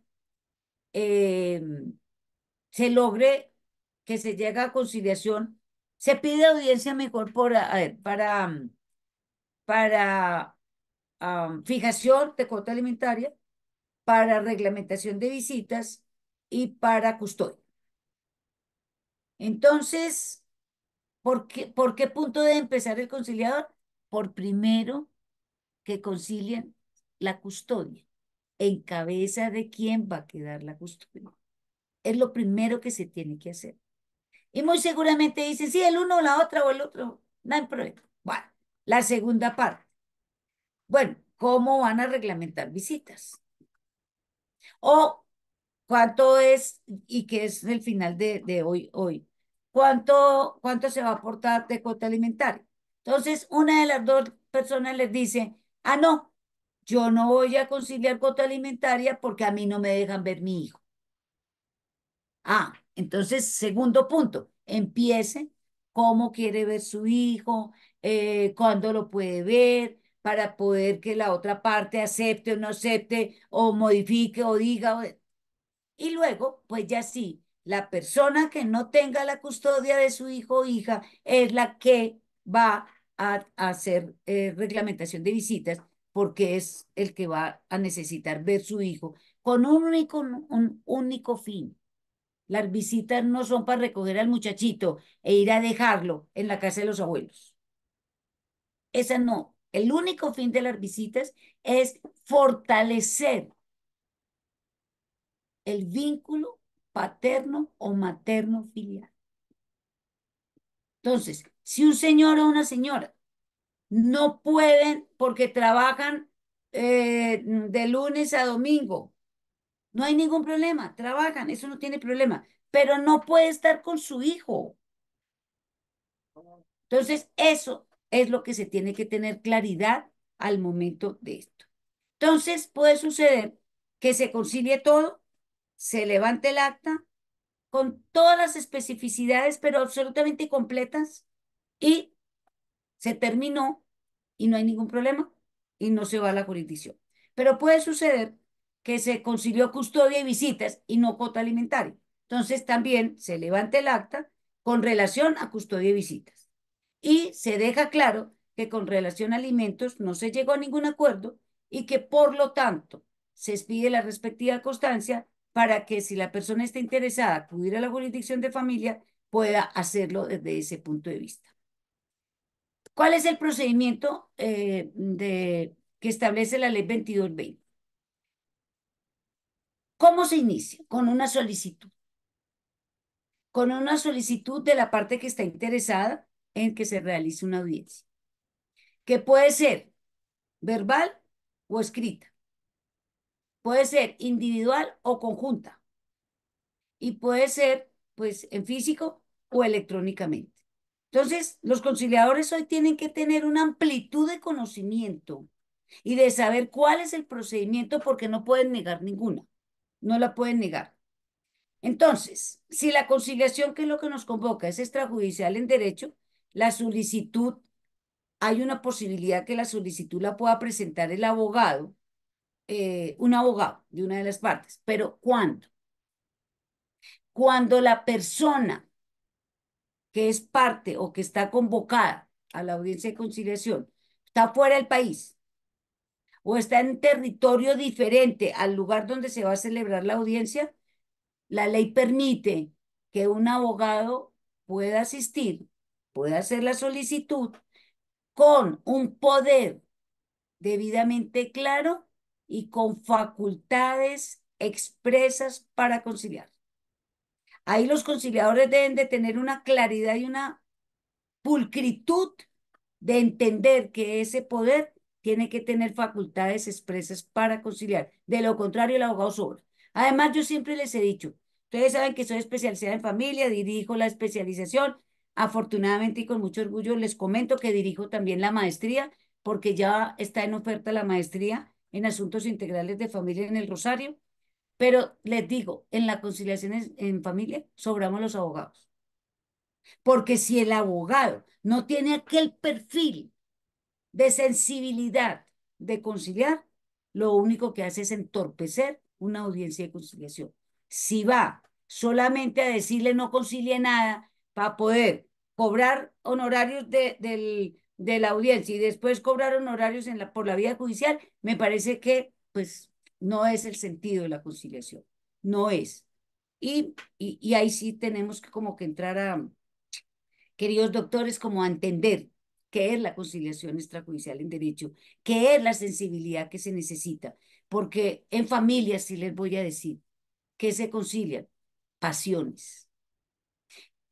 eh, se logre que se llegue a conciliación, se pide audiencia mejor para fijación de cuota alimentaria, para reglamentación de visitas y para custodia. Entonces, ¿por qué punto debe empezar el conciliador? Por primero que concilien la custodia. ¿En cabeza de quién va a quedar la custodia? Es lo primero que se tiene que hacer. Y muy seguramente dicen, sí, el uno, la otra o el otro, no hay problema. Bueno, la segunda parte. Bueno, ¿cómo van a reglamentar visitas? O cuánto es, y que es el final de hoy, cuánto se va a aportar de cuota alimentaria. Entonces, una de las dos personas les dice, no, yo no voy a conciliar cuota alimentaria porque a mí no me dejan ver mi hijo. Entonces, segundo punto, empiece cómo quiere ver su hijo, cuándo lo puede ver, para poder que la otra parte acepte o no acepte, o modifique o diga. Y luego, pues ya sí, la persona que no tenga la custodia de su hijo o hija es la que va a hacer reglamentación de visitas, porque es el que va a necesitar ver su hijo con un único fin. Las visitas no son para recoger al muchachito e ir a dejarlo en la casa de los abuelos. Esa no. El único fin de las visitas es fortalecer el vínculo paterno o materno filial. Entonces, si un señor o una señora no pueden porque trabajan de lunes a domingo, no hay ningún problema, trabajan, eso no tiene problema, pero no puede estar con su hijo. Entonces, eso es lo que se tiene que tener claridad al momento de esto. Entonces, puede suceder que se concilie todo, se levante el acta con todas las especificidades, pero absolutamente completas, y se terminó y no hay ningún problema y no se va a la jurisdicción. Pero puede suceder que se concilió custodia y visitas y no cuota alimentaria. Entonces también se levanta el acta con relación a custodia y visitas. Y se deja claro que con relación a alimentos no se llegó a ningún acuerdo y que por lo tanto se expide la respectiva constancia para que si la persona está interesada en acudir a la jurisdicción de familia pueda hacerlo desde ese punto de vista. ¿Cuál es el procedimiento que establece la ley 2220? ¿Cómo se inicia? Con una solicitud. Con una solicitud de la parte que está interesada en que se realice una audiencia, que puede ser verbal o escrita, puede ser individual o conjunta, y puede ser, pues, en físico o electrónicamente. Entonces, los conciliadores hoy tienen que tener una amplitud de conocimiento y de saber cuál es el procedimiento porque no pueden negar ninguna, no la pueden negar. Entonces, si la conciliación, que es lo que nos convoca, es extrajudicial en derecho, la solicitud, hay una posibilidad que la solicitud la pueda presentar el abogado, un abogado de una de las partes, pero ¿cuándo? Cuando la persona que es parte o que está convocada a la audiencia de conciliación está fuera del país o está en territorio diferente al lugar donde se va a celebrar la audiencia, la ley permite que un abogado pueda asistir, pueda hacer la solicitud con un poder debidamente claro y con facultades expresas para conciliar. Ahí los conciliadores deben de tener una claridad y una pulcritud de entender que ese poder tiene que tener facultades expresas para conciliar. De lo contrario, el abogado sobra. Además, yo siempre les he dicho, ustedes saben que soy especializada en familia, dirijo la especialización. Afortunadamente y con mucho orgullo les comento que dirijo también la maestría, porque ya está en oferta la maestría en asuntos integrales de familia en el Rosario. Pero les digo, en la conciliación en familia sobramos los abogados. Porque si el abogado no tiene aquel perfil de sensibilidad de conciliar, lo único que hace es entorpecer una audiencia de conciliación. Si va solamente a decirle no concilie nada para poder cobrar honorarios de la audiencia y después cobrar honorarios por la vía judicial, me parece que pues no es el sentido de la conciliación, no es. Y ahí sí tenemos que como que entrar a, queridos doctores, como a entender qué es la conciliación extrajudicial en derecho, qué es la sensibilidad que se necesita, porque en familia sí les voy a decir que se concilian pasiones.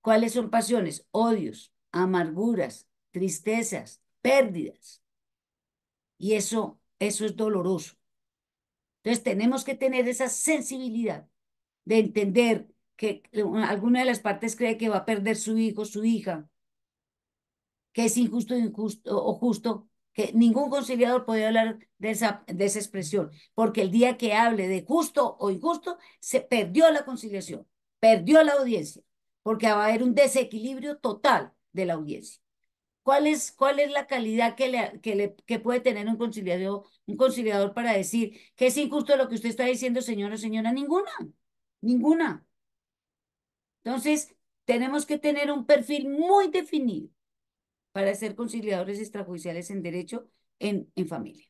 ¿Cuáles son pasiones? Odios, amarguras, tristezas, pérdidas. Y eso es doloroso. Entonces tenemos que tener esa sensibilidad de entender que alguna de las partes cree que va a perder su hijo, su hija, que es injusto, injusto o justo, que ningún conciliador puede hablar de esa expresión, porque el día que hable de justo o injusto, se perdió la conciliación, perdió la audiencia, porque va a haber un desequilibrio total de la audiencia. ¿Cuál es la calidad que puede tener un conciliador para decir que es injusto lo que usted está diciendo, señor o señora? Ninguna, ninguna. Entonces, tenemos que tener un perfil muy definido para ser conciliadores extrajudiciales en derecho en familia.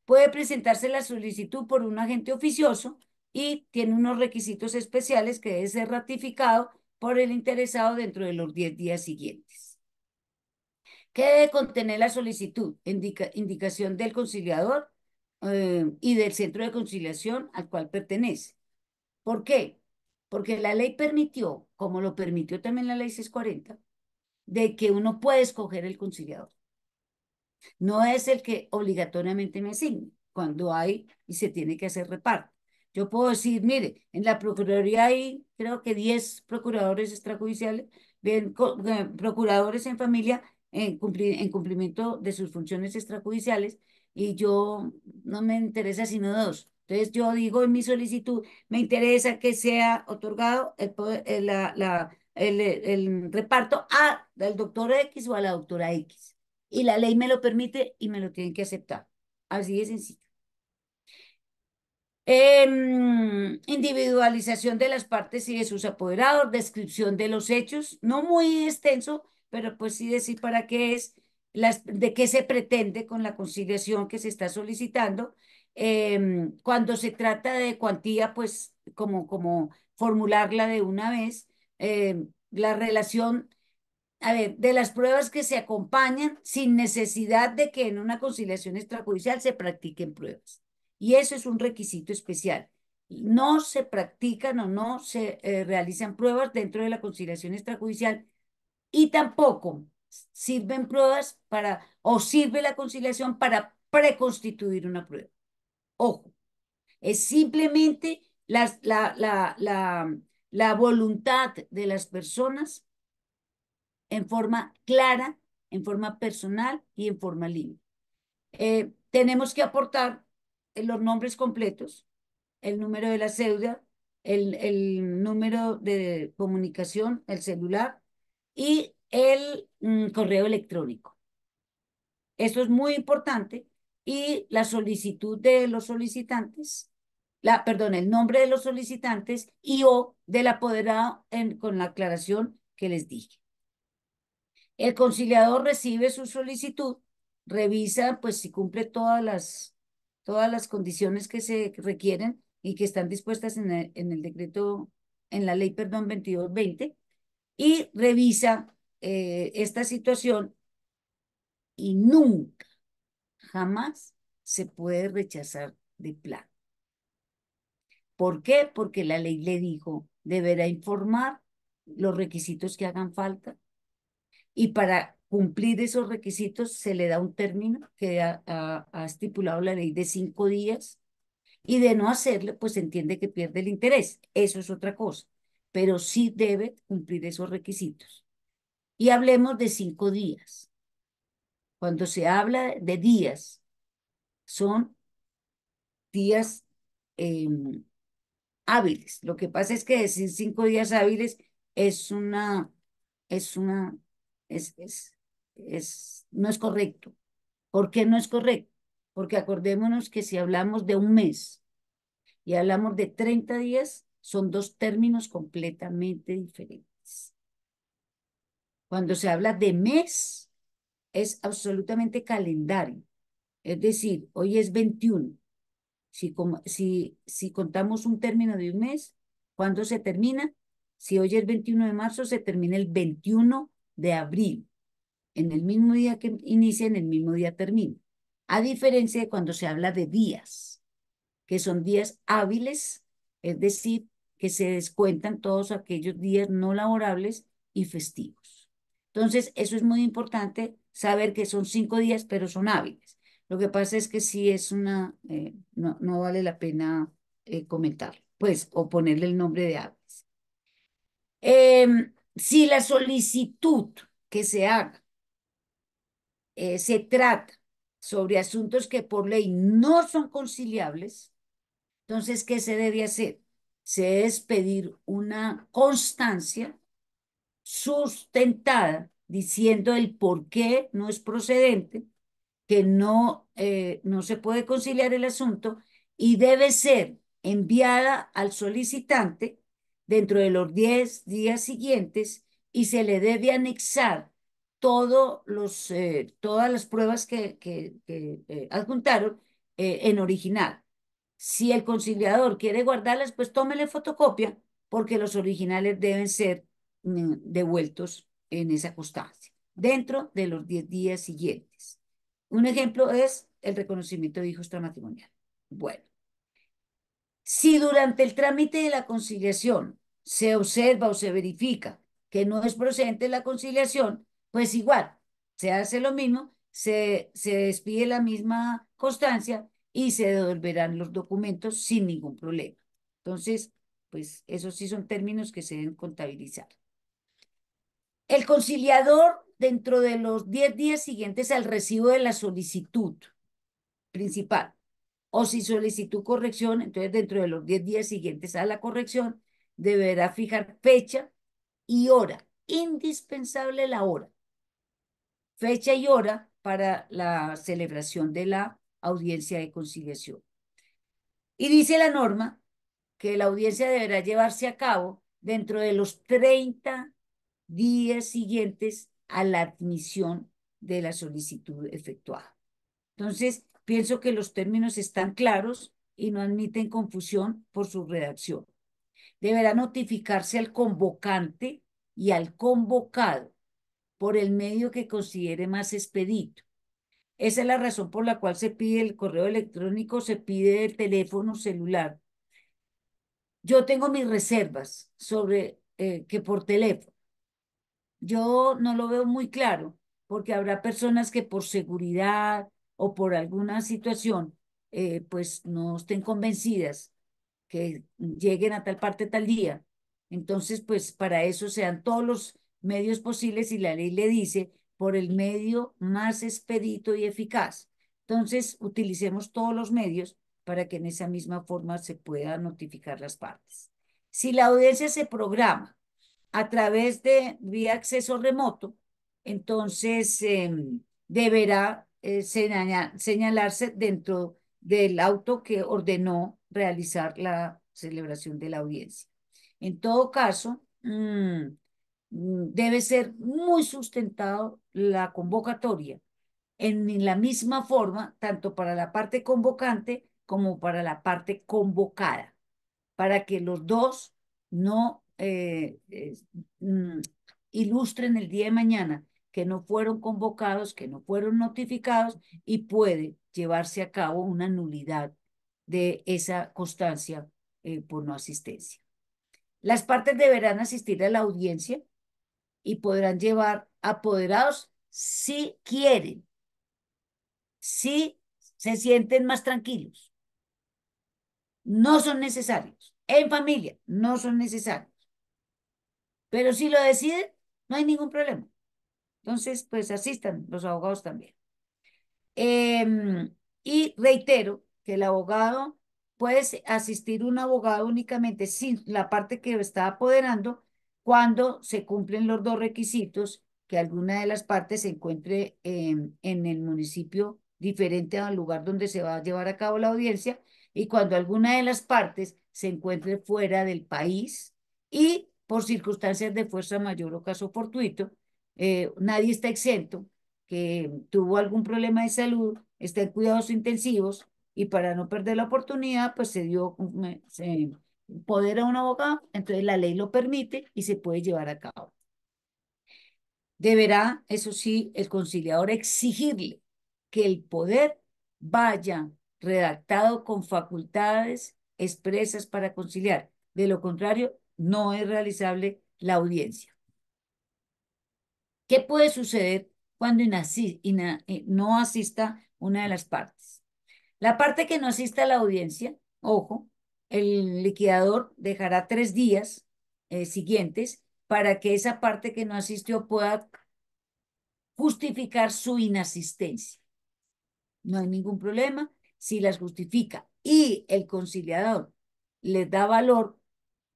Puede presentarse la solicitud por un agente oficioso y tiene unos requisitos especiales que debe ser ratificado por el interesado dentro de los 10 días siguientes. ¿Qué debe contener la solicitud? Indicación del conciliador y del centro de conciliación al cual pertenece. ¿Por qué? Porque la ley permitió, como lo permitió también la ley 640, de que uno puede escoger el conciliador. No es el que obligatoriamente me asigne cuando hay y se tiene que hacer reparto. Yo puedo decir, mire, en la Procuraduría hay creo que 10 procuradores extrajudiciales, bien, procuradores en familia en cumplimiento de sus funciones extrajudiciales y yo no me interesa sino dos. Entonces yo digo en mi solicitud, me interesa que sea otorgado el reparto al doctor X o a la doctora X. Y la ley me lo permite y me lo tienen que aceptar. Así de sencillo. Individualización de las partes y de sus apoderados, descripción de los hechos, no muy extenso, pero pues sí decir para qué es, de qué se pretende con la conciliación que se está solicitando. Cuando se trata de cuantía, pues como formularla de una vez. La relación, a ver, de las pruebas que se acompañan sin necesidad de que en una conciliación extrajudicial se practiquen pruebas. Y eso es un requisito especial. No se practican o no se realizan pruebas dentro de la conciliación extrajudicial y tampoco sirven pruebas o sirve la conciliación para preconstituir una prueba. Ojo, es simplemente la voluntad de las personas en forma clara, en forma personal y en forma libre. Tenemos que aportar los nombres completos, el número de la cédula, el número de comunicación, el celular y el correo electrónico. Esto es muy importante y la solicitud de los solicitantes, perdón, el nombre de los solicitantes y o del apoderado con la aclaración que les dije. El conciliador recibe su solicitud, revisa pues si cumple todas las condiciones que se requieren y que están dispuestas en el decreto, en la ley, perdón, 2220, y revisa esta situación y nunca, jamás se puede rechazar de plano. ¿Por qué? Porque la ley le dijo, deberá informar los requisitos que hagan falta, y para cumplir esos requisitos se le da un término que ha estipulado la ley de 5 días y de no hacerlo, pues se entiende que pierde el interés. Eso es otra cosa, pero sí debe cumplir esos requisitos. Y hablemos de 5 días. Cuando se habla de días, son días eh, hábiles. Lo que pasa es que decir 5 días hábiles es una, es una, no es correcto. ¿Por qué no es correcto? Porque acordémonos que si hablamos de un mes y hablamos de 30 días, son dos términos completamente diferentes. Cuando se habla de mes, es absolutamente calendario. Es decir, hoy es 21. Si contamos un término de un mes, ¿cuándo se termina? Si hoy es 21 de marzo, se termina el 21 de abril. En el mismo día que inicia, en el mismo día termina. A diferencia de cuando se habla de días, que son días hábiles, es decir, que se descuentan todos aquellos días no laborables y festivos. Entonces, eso es muy importante saber que son 5 días, pero son hábiles. Lo que pasa es que sí es no vale la pena comentar, pues, o ponerle el nombre de hábiles. Si la solicitud que se haga se trata sobre asuntos que por ley no son conciliables, entonces, ¿qué se debe hacer? Se debe pedir una constancia sustentada diciendo el por qué no es procedente, que no se puede conciliar el asunto y debe ser enviada al solicitante dentro de los 10 días siguientes y se le debe anexar todas las pruebas que adjuntaron en original. Si el conciliador quiere guardarlas, pues tómele fotocopia, porque los originales deben ser devueltos en esa constancia, dentro de los 10 días siguientes. Un ejemplo es el reconocimiento de hijo extramatrimonial. Bueno, si durante el trámite de la conciliación se observa o se verifica que no es procedente la conciliación, pues igual, se hace lo mismo, se despide la misma constancia y se devolverán los documentos sin ningún problema. Entonces, pues esos sí son términos que se deben contabilizar. El conciliador, dentro de los 10 días siguientes al recibo de la solicitud principal, o si solicitó corrección, entonces dentro de los 10 días siguientes a la corrección, deberá fijar fecha y hora, indispensable la hora, fecha y hora para la celebración de la audiencia de conciliación. Y dice la norma que la audiencia deberá llevarse a cabo dentro de los 30 días siguientes a la admisión de la solicitud efectuada. Entonces, pienso que los términos están claros y no admiten confusión por su redacción. Deberá notificarse al convocante y al convocado por el medio que considere más expedito. Esa es la razón por la cual se pide el correo electrónico, se pide el teléfono celular. Yo tengo mis reservas sobre que por teléfono. Yo no lo veo muy claro, porque habrá personas que por seguridad o por alguna situación, pues no estén convencidas que lleguen a tal parte tal día. Entonces, pues para eso sean todos los medios posibles y la ley le dice por el medio más expedito y eficaz. Entonces, utilicemos todos los medios para que en esa misma forma se pueda notificar las partes. Si la audiencia se programa a través de vía acceso remoto, entonces deberá señalarse dentro del auto que ordenó realizar la celebración de la audiencia. En todo caso, debe ser muy sustentado la convocatoria en la misma forma, tanto para la parte convocante como para la parte convocada, para que los dos no mm, ilustren el día de mañana que no fueron convocados, que no fueron notificados y puede llevarse a cabo una nulidad de esa constancia por no asistencia. Las partes deberán asistir a la audiencia y podrán llevar apoderados si quieren, si se sienten más tranquilos. No son necesarios. En familia, no son necesarios. Pero si lo deciden, no hay ningún problema. Entonces, pues asistan los abogados también. Y reitero que el abogado puede asistir un abogado únicamente sin la parte que está apoderando cuando se cumplen los dos requisitos, que alguna de las partes se encuentre en el municipio diferente al lugar donde se va a llevar a cabo la audiencia y cuando alguna de las partes se encuentre fuera del país y por circunstancias de fuerza mayor o caso fortuito, nadie está exento que tuvo algún problema de salud, está en cuidados intensivos y para no perder la oportunidad, pues se poder a un abogado, entonces la ley lo permite y se puede llevar a cabo. Deberá, eso sí, el conciliador exigirle que el poder vaya redactado con facultades expresas para conciliar. De lo contrario, no es realizable la audiencia. ¿Qué puede suceder cuando no asista una de las partes? La parte que no asista a la audiencia, ojo, el liquidador dejará 3 días siguientes para que esa parte que no asistió pueda justificar su inasistencia. No hay ningún problema si las justifica y el conciliador les da valor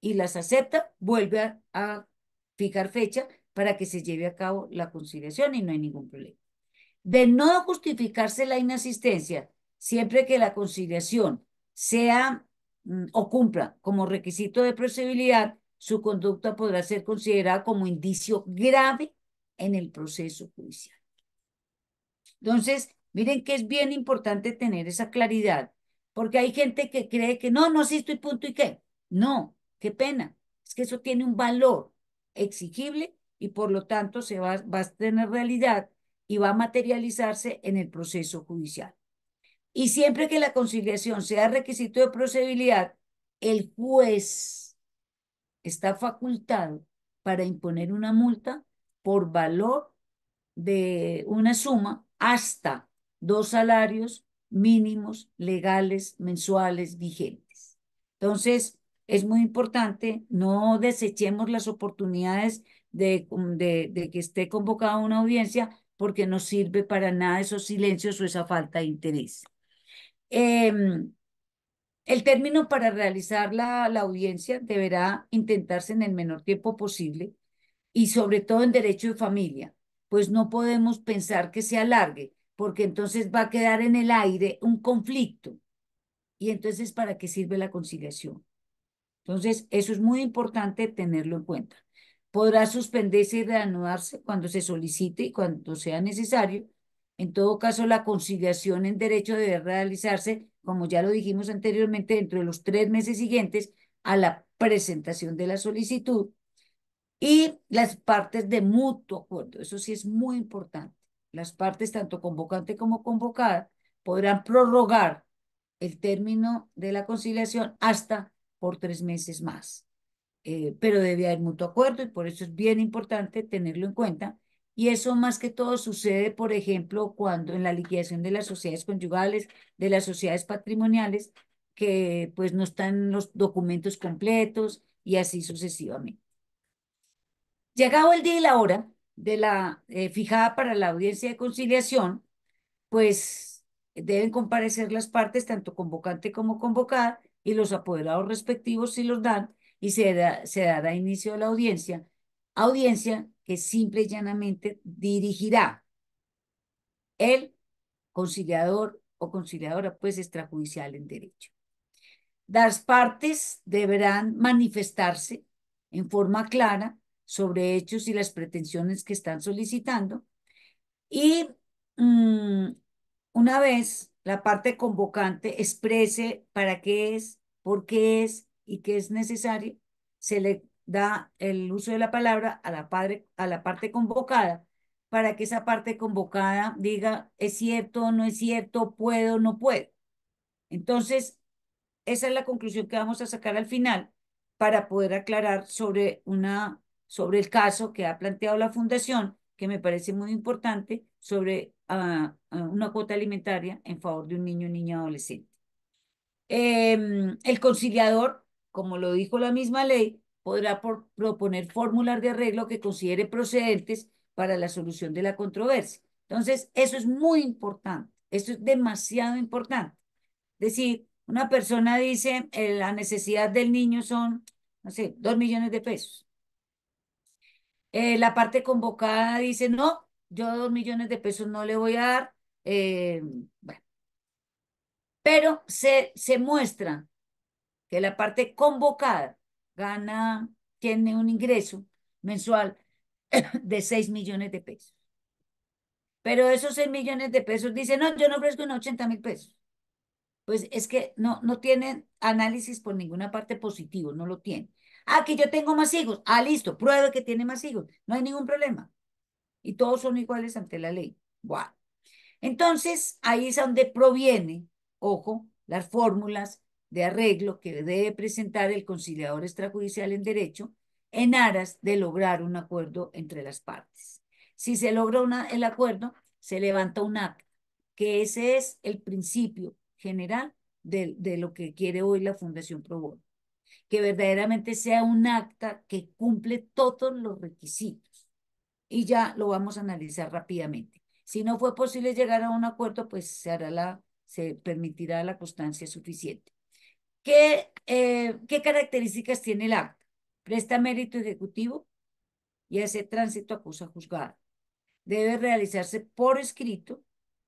y las acepta, vuelve a fijar fecha para que se lleve a cabo la conciliación y no hay ningún problema. De no justificarse la inasistencia, siempre que la conciliación sea o cumpla como requisito de procedibilidad, su conducta podrá ser considerada como indicio grave en el proceso judicial. Entonces, miren que es bien importante tener esa claridad, porque hay gente que cree que no, no asisto y punto y qué. No, qué pena. Es que eso tiene un valor exigible y por lo tanto va a tener realidad y va a materializarse en el proceso judicial. Y siempre que la conciliación sea requisito de procedibilidad, el juez está facultado para imponer una multa por valor de una suma hasta 2 salarios mínimos legales mensuales vigentes. Entonces, es muy importante, no desechemos las oportunidades de que esté convocada una audiencia porque no sirve para nada esos silencios o esa falta de interés. El término para realizar la audiencia deberá intentarse en el menor tiempo posible y sobre todo en derecho de familia, pues no podemos pensar que se alargue, porque entonces va a quedar en el aire un conflicto. Y entonces, ¿para qué sirve la conciliación? Entonces, eso es muy importante tenerlo en cuenta. Podrá suspenderse y reanudarse cuando se solicite y cuando sea necesario. En todo caso, la conciliación en derecho debe realizarse, como ya lo dijimos anteriormente, dentro de los 3 meses siguientes a la presentación de la solicitud y las partes de mutuo acuerdo. Eso sí es muy importante. Las partes, tanto convocante como convocada, podrán prorrogar el término de la conciliación hasta por 3 meses más. Pero debe haber mutuo acuerdo y por eso es bien importante tenerlo en cuenta. Y eso más que todo sucede, por ejemplo, cuando en la liquidación de las sociedades conyugales, de las sociedades patrimoniales, que pues no están los documentos completos y así sucesivamente. Llegado el día y la hora de la fijada para la audiencia de conciliación, pues deben comparecer las partes, tanto convocante como convocada, y los apoderados respectivos si los dan, y se dará inicio a la audiencia. Audiencia que simple y llanamente dirigirá el conciliador o conciliadora, pues extrajudicial en derecho. Las partes deberán manifestarse en forma clara sobre hechos y las pretensiones que están solicitando y mm, una vez la parte convocante exprese para qué es, por qué es y qué es necesario, se le da el uso de la palabra a la parte convocada para que esa parte convocada diga es cierto, no es cierto, puedo, no puedo. Entonces, esa es la conclusión que vamos a sacar al final para poder aclarar sobre el caso que ha planteado la Fundación, que me parece muy importante, sobre una cuota alimentaria en favor de un niño o niña adolescente. El conciliador, como lo dijo la misma ley, podrá proponer fórmulas de arreglo que considere procedentes para la solución de la controversia. Entonces, eso es muy importante, eso es demasiado importante. Es decir, una persona dice, la necesidad del niño son, no sé, 2 millones de pesos. La parte convocada dice, no, yo 2 millones de pesos no le voy a dar. Bueno, pero se muestra que la parte convocada tiene un ingreso mensual de 6 millones de pesos. Pero esos 6 millones de pesos dice, no, yo no ofrezco unos 80.000 pesos. Pues es que no tienen análisis por ninguna parte positivo, no lo tienen. Ah, que yo tengo más hijos. Ah, listo, pruebe que tiene más hijos. No hay ningún problema. Y todos son iguales ante la ley. Wow. Entonces, ahí es donde proviene, ojo, las fórmulas de arreglo que debe presentar el conciliador extrajudicial en derecho en aras de lograr un acuerdo entre las partes. Si se logra el acuerdo, se levanta un acta, que ese es el principio general de lo que quiere hoy la Fundación Pro Bono, que verdaderamente sea un acta que cumple todos los requisitos. Y ya lo vamos a analizar rápidamente. Si no fue posible llegar a un acuerdo, pues se permitirá la constancia suficiente. ¿Qué características tiene el acta? Presta mérito ejecutivo y hacer tránsito a cosa juzgada. Debe realizarse por escrito,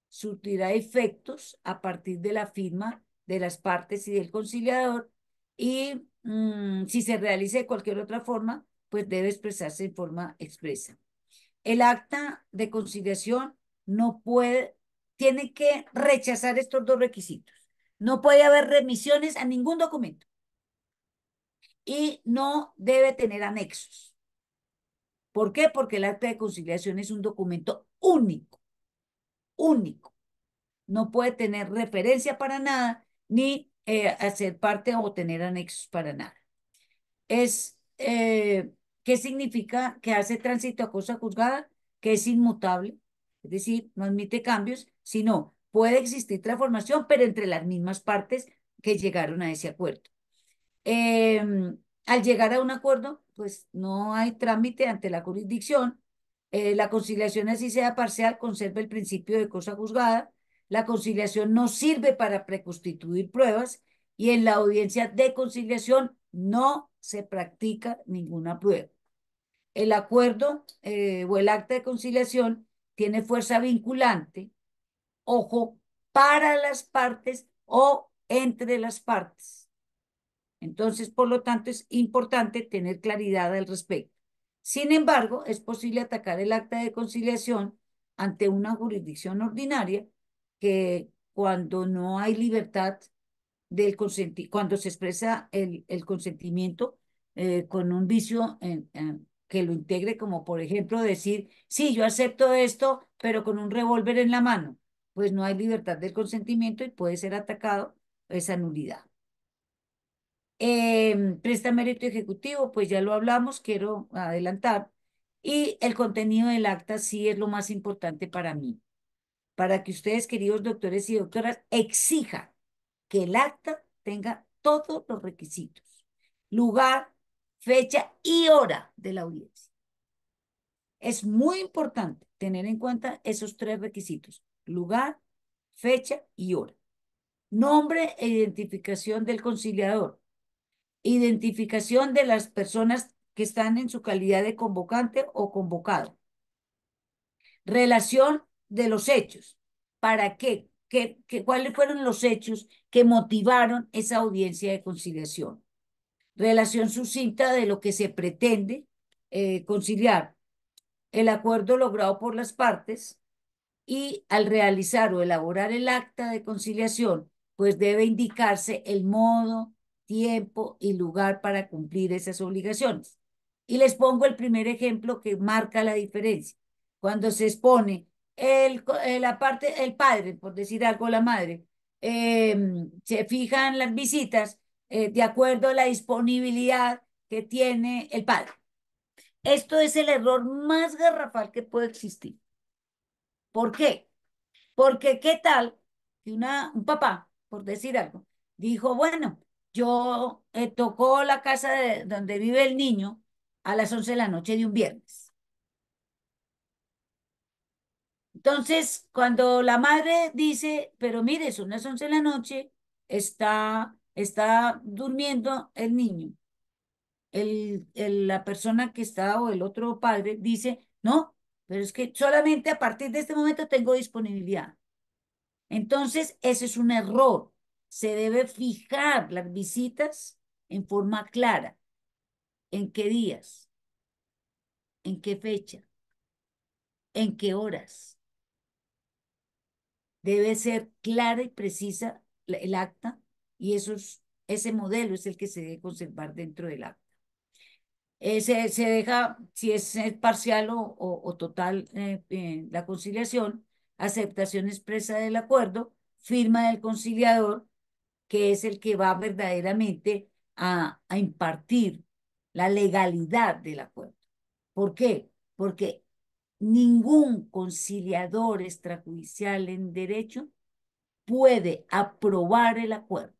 surtirá efectos a partir de la firma de las partes y del conciliador y si se realiza de cualquier otra forma, pues debe expresarse en forma expresa. El acta de conciliación no puede, tiene que rechazar estos dos requisitos. No puede haber remisiones a ningún documento y no debe tener anexos. ¿Por qué? Porque el acta de conciliación es un documento único, único. No puede tener referencia para nada, ni hacer parte o tener anexos para nada. ¿Qué significa que hace tránsito a cosa juzgada? Que es inmutable, es decir, no admite cambios, sino puede existir transformación, pero entre las mismas partes que llegaron a ese acuerdo. Eh, Al llegar a un acuerdo, pues no hay trámite ante la jurisdicción. La conciliación, así sea parcial, conserva el principio de cosa juzgada. La conciliación no sirve para preconstituir pruebas y en la audiencia de conciliación no se practica ninguna prueba. El acuerdo o el acta de conciliación tiene fuerza vinculante, ojo, para las partes o entre las partes. Entonces, por lo tanto, es importante tener claridad al respecto. Sin embargo, es posible atacar el acta de conciliación ante una jurisdicción ordinaria que cuando no hay libertad del consentimiento, cuando se expresa el consentimiento con un vicio que lo integre, como por ejemplo decir, sí, yo acepto esto, pero con un revólver en la mano, pues no hay libertad del consentimiento y puede ser atacado esa nulidad. Presta mérito ejecutivo, pues ya lo hablamos, quiero adelantar. Y el contenido del acta sí es lo más importante para mí, para que ustedes, queridos doctores y doctoras, exijan que el acta tenga todos los requisitos, lugar, fecha y hora de la audiencia. Es muy importante tener en cuenta esos tres requisitos, lugar, fecha y hora. Nombre e identificación del conciliador. Identificación de las personas que están en su calidad de convocante o convocado. Relación de los hechos. ¿Para qué? ¿Cuáles fueron los hechos que motivaron esa audiencia de conciliación? Relación sucinta de lo que se pretende conciliar. El acuerdo logrado por las partes y al realizar o elaborar el acta de conciliación, pues debe indicarse el modo, tiempo y lugar para cumplir esas obligaciones. Y les pongo el primer ejemplo que marca la diferencia. Cuando se expone la parte, el padre, por decir algo, la madre, se fijan las visitas de acuerdo a la disponibilidad que tiene el padre. Esto es el error más garrafal que puede existir. ¿Por qué? Porque qué tal que un papá, por decir algo, dijo, bueno, yo tocó la casa donde vive el niño a las 11 de la noche de un viernes. Entonces, cuando la madre dice, pero mire, son las 11 de la noche, está durmiendo el niño. La persona que está o el otro padre dice, no, pero es que solamente a partir de este momento tengo disponibilidad. Entonces, ese es un error. Se debe fijar las visitas en forma clara. ¿En qué días? ¿En qué fecha? ¿En qué horas? Debe ser clara y precisa el acta y ese modelo es el que se debe conservar dentro del acta. Se deja, si es parcial o total la conciliación, aceptación expresa del acuerdo, firma del conciliador, que es el que va verdaderamente a impartir la legalidad del acuerdo. ¿Por qué? Porque ningún conciliador extrajudicial en derecho puede aprobar el acuerdo,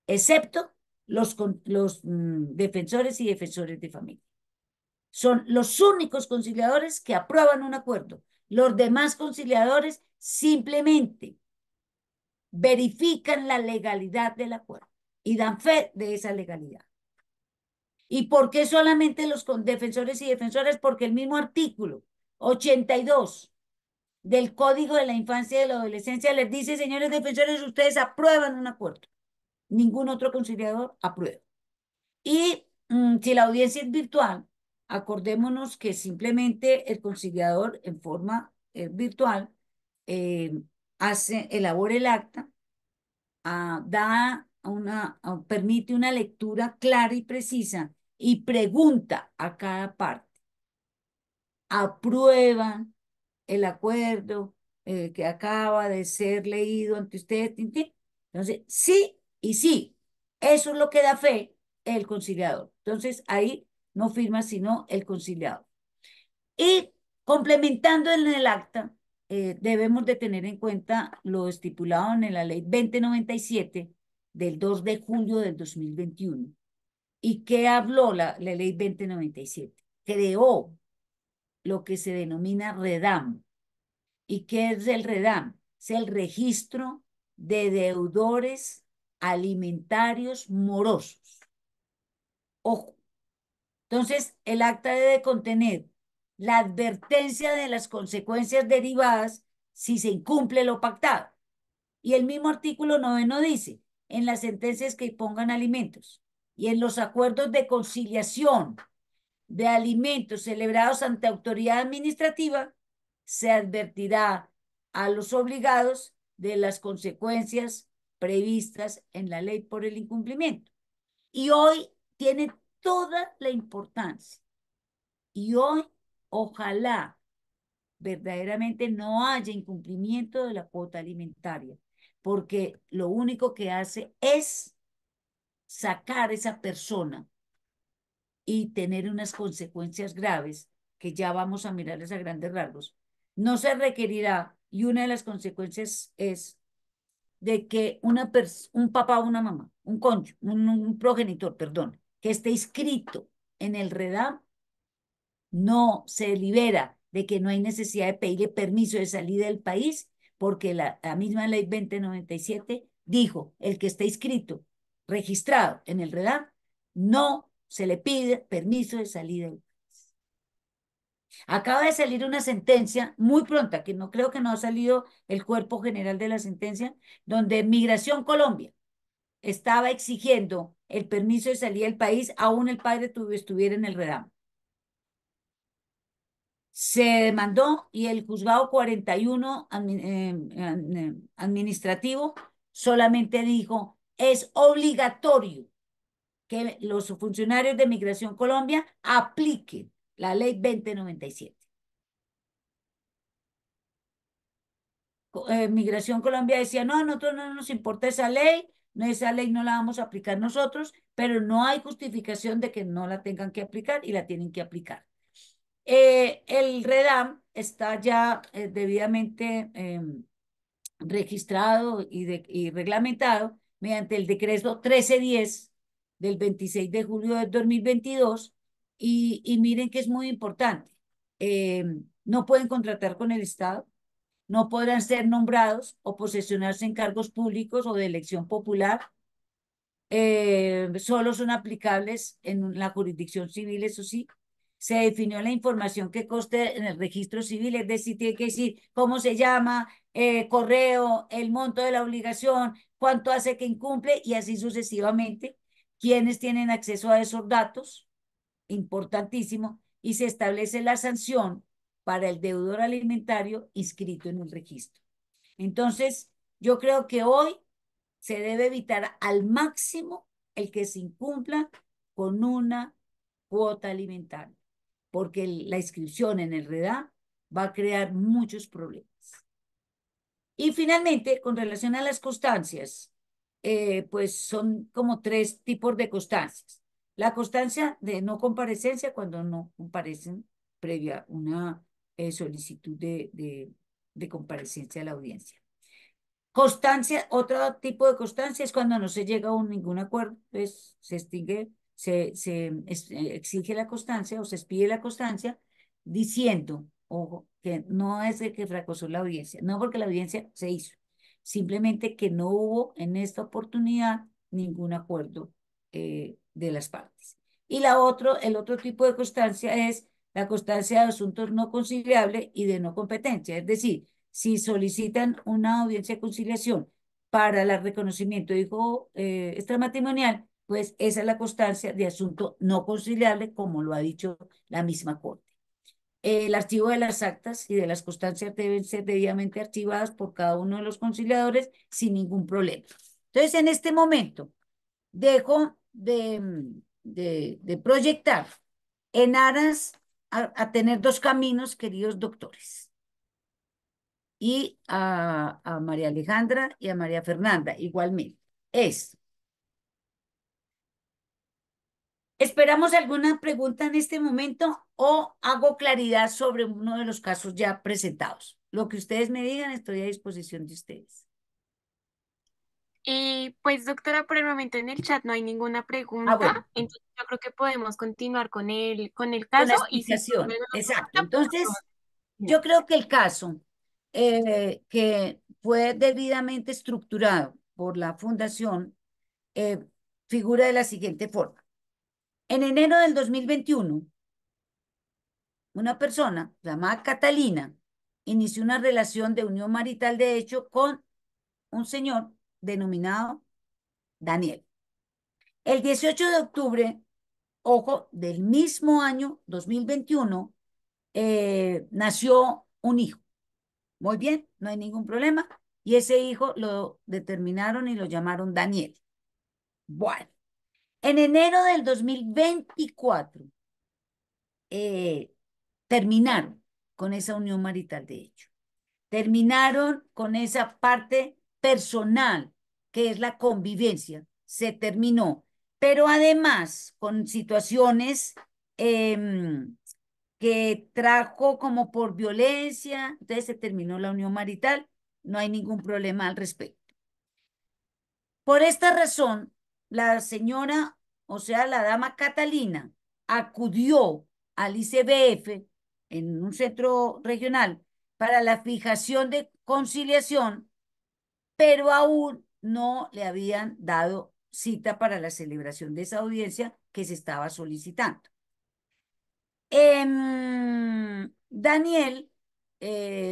excepto los defensores y defensores de familia. Son los únicos conciliadores que aprueban un acuerdo. Los demás conciliadores simplemente verifican la legalidad del acuerdo y dan fe de esa legalidad. ¿Y por qué solamente los defensores y defensoras? Porque el mismo artículo 82 del Código de la Infancia y de la Adolescencia les dice, señores defensores, ustedes aprueban un acuerdo. Ningún otro conciliador aprueba. Y si la audiencia es virtual, acordémonos que simplemente el conciliador en forma virtual eh, elabora el acta, permite una lectura clara y precisa y pregunta a cada parte, ¿aprueban el acuerdo que acaba de ser leído ante ustedes? Tin, tin? Entonces, sí y sí. Eso es lo que da fe el conciliador. Entonces, ahí no firma sino el conciliador. Y complementando en el acta, debemos de tener en cuenta lo estipulado en la ley 2097 del 2 de julio del 2021. ¿Y qué habló la ley 2097? Creó lo que se denomina REDAM. ¿Y qué es el REDAM? Es el registro de deudores alimentarios morosos. Ojo. Entonces, el acta debe contener la advertencia de las consecuencias derivadas si se incumple lo pactado. Y el mismo artículo 9 dice, en las sentencias que impongan alimentos y en los acuerdos de conciliación de alimentos celebrados ante autoridad administrativa, se advertirá a los obligados de las consecuencias previstas en la ley por el incumplimiento. Y hoy tiene toda la importancia. Y hoy, ojalá verdaderamente no haya incumplimiento de la cuota alimentaria, porque lo único que hace es sacar a esa persona y tener unas consecuencias graves que ya vamos a mirarles a grandes rasgos. No se requerirá, y una de las consecuencias es de que un papá o una mamá, un cónyuge, un progenitor, perdón, que esté inscrito en el REDAM, no se libera de que no hay necesidad de pedirle permiso de salida del país, porque la misma ley 2097 dijo, el que esté inscrito, registrado en el REDAM, no se le pide permiso de salida del país. Acaba de salir una sentencia muy pronta, que no creo que no ha salido el cuerpo general de la sentencia, donde Migración Colombia estaba exigiendo el permiso de salida del país, aún el padre estuviera en el REDAM. Se demandó y el juzgado 41 administrativo solamente dijo, es obligatorio que los funcionarios de Migración Colombia apliquen la ley 2097. Migración Colombia decía, no, a nosotros no nos importa esa ley no la vamos a aplicar nosotros, pero no hay justificación de que no la tengan que aplicar y la tienen que aplicar. El REDAM está ya debidamente registrado y reglamentado mediante el decreto 1310 del 26 de julio del 2022 y miren que es muy importante. No pueden contratar con el Estado, no podrán ser nombrados o posesionarse en cargos públicos o de elección popular, solo son aplicables en la jurisdicción civil, eso sí. Se definió la información que conste en el registro civil, es decir, tiene que decir cómo se llama, correo, el monto de la obligación, cuánto hace que incumple y así sucesivamente. Quienes tienen acceso a esos datos, importantísimo, y se establece la sanción para el deudor alimentario inscrito en el registro. Entonces, yo creo que hoy se debe evitar al máximo el que se incumpla con una cuota alimentaria, porque la inscripción en el REDA va a crear muchos problemas. Y finalmente, con relación a las constancias, pues son como tres tipos de constancias. La constancia de no comparecencia cuando no comparecen previa una solicitud de comparecencia a la audiencia. Constancia, otro tipo de constancia es cuando no se llega a ningún acuerdo, entonces se extingue, exige la constancia o se expide la constancia diciendo, ojo, que no es el que fracasó la audiencia, no porque la audiencia se hizo, simplemente que no hubo en esta oportunidad ningún acuerdo de las partes. Y el otro tipo de constancia es la constancia de asuntos no conciliables y de no competencia. Es decir, si solicitan una audiencia de conciliación para el reconocimiento de hijo extramatrimonial, pues esa es la constancia de asunto no conciliable, como lo ha dicho la misma Corte. El archivo de las actas y de las constancias deben ser debidamente archivadas por cada uno de los conciliadores sin ningún problema. Entonces, en este momento, dejo de proyectar en aras a tener dos caminos, queridos doctores, y a María Alejandra y a María Fernanda igualmente. Es, ¿esperamos alguna pregunta en este momento o hago claridad sobre uno de los casos ya presentados? Lo que ustedes me digan, estoy a disposición de ustedes. Pues doctora, por el momento en el chat no hay ninguna Ah, pregunta, bueno, entonces yo creo que podemos continuar con el con la caso y si surge explicación, alguna exacto. pregunta, pues lo podemos Entonces, continuar. yo creo que el caso que fue debidamente estructurado por la fundación figura de la siguiente forma. En enero del 2021, una persona llamada Catalina inició una relación de unión marital de hecho con un señor denominado Daniel. El 18 de octubre, ojo, del mismo año 2021, nació un hijo. Muy bien, no hay ningún problema. Y ese hijo lo determinaron y lo llamaron Daniel. Bueno, en enero del 2024 eh, terminaron con esa unión marital de hecho. Terminaron con esa parte personal que es la convivencia. Se terminó. Pero además con situaciones que trajo como por violencia, entonces se terminó la unión marital, no hay ningún problema al respecto. Por esta razón, la señora, o sea, la dama Catalina, acudió al ICBF en un centro regional para la fijación de conciliación, pero aún no le habían dado cita para la celebración de esa audiencia que se estaba solicitando. Daniel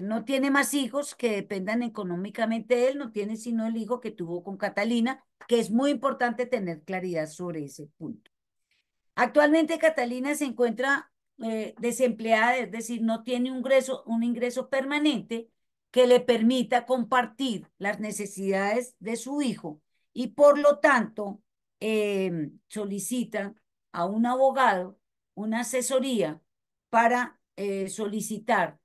no tiene más hijos que dependan económicamente de él, no tiene sino el hijo que tuvo con Catalina, que es muy importante tener claridad sobre ese punto. Actualmente Catalina se encuentra desempleada, es decir, no tiene un ingreso permanente que le permita compartir las necesidades de su hijo y por lo tanto solicita a un abogado una asesoría para solicitar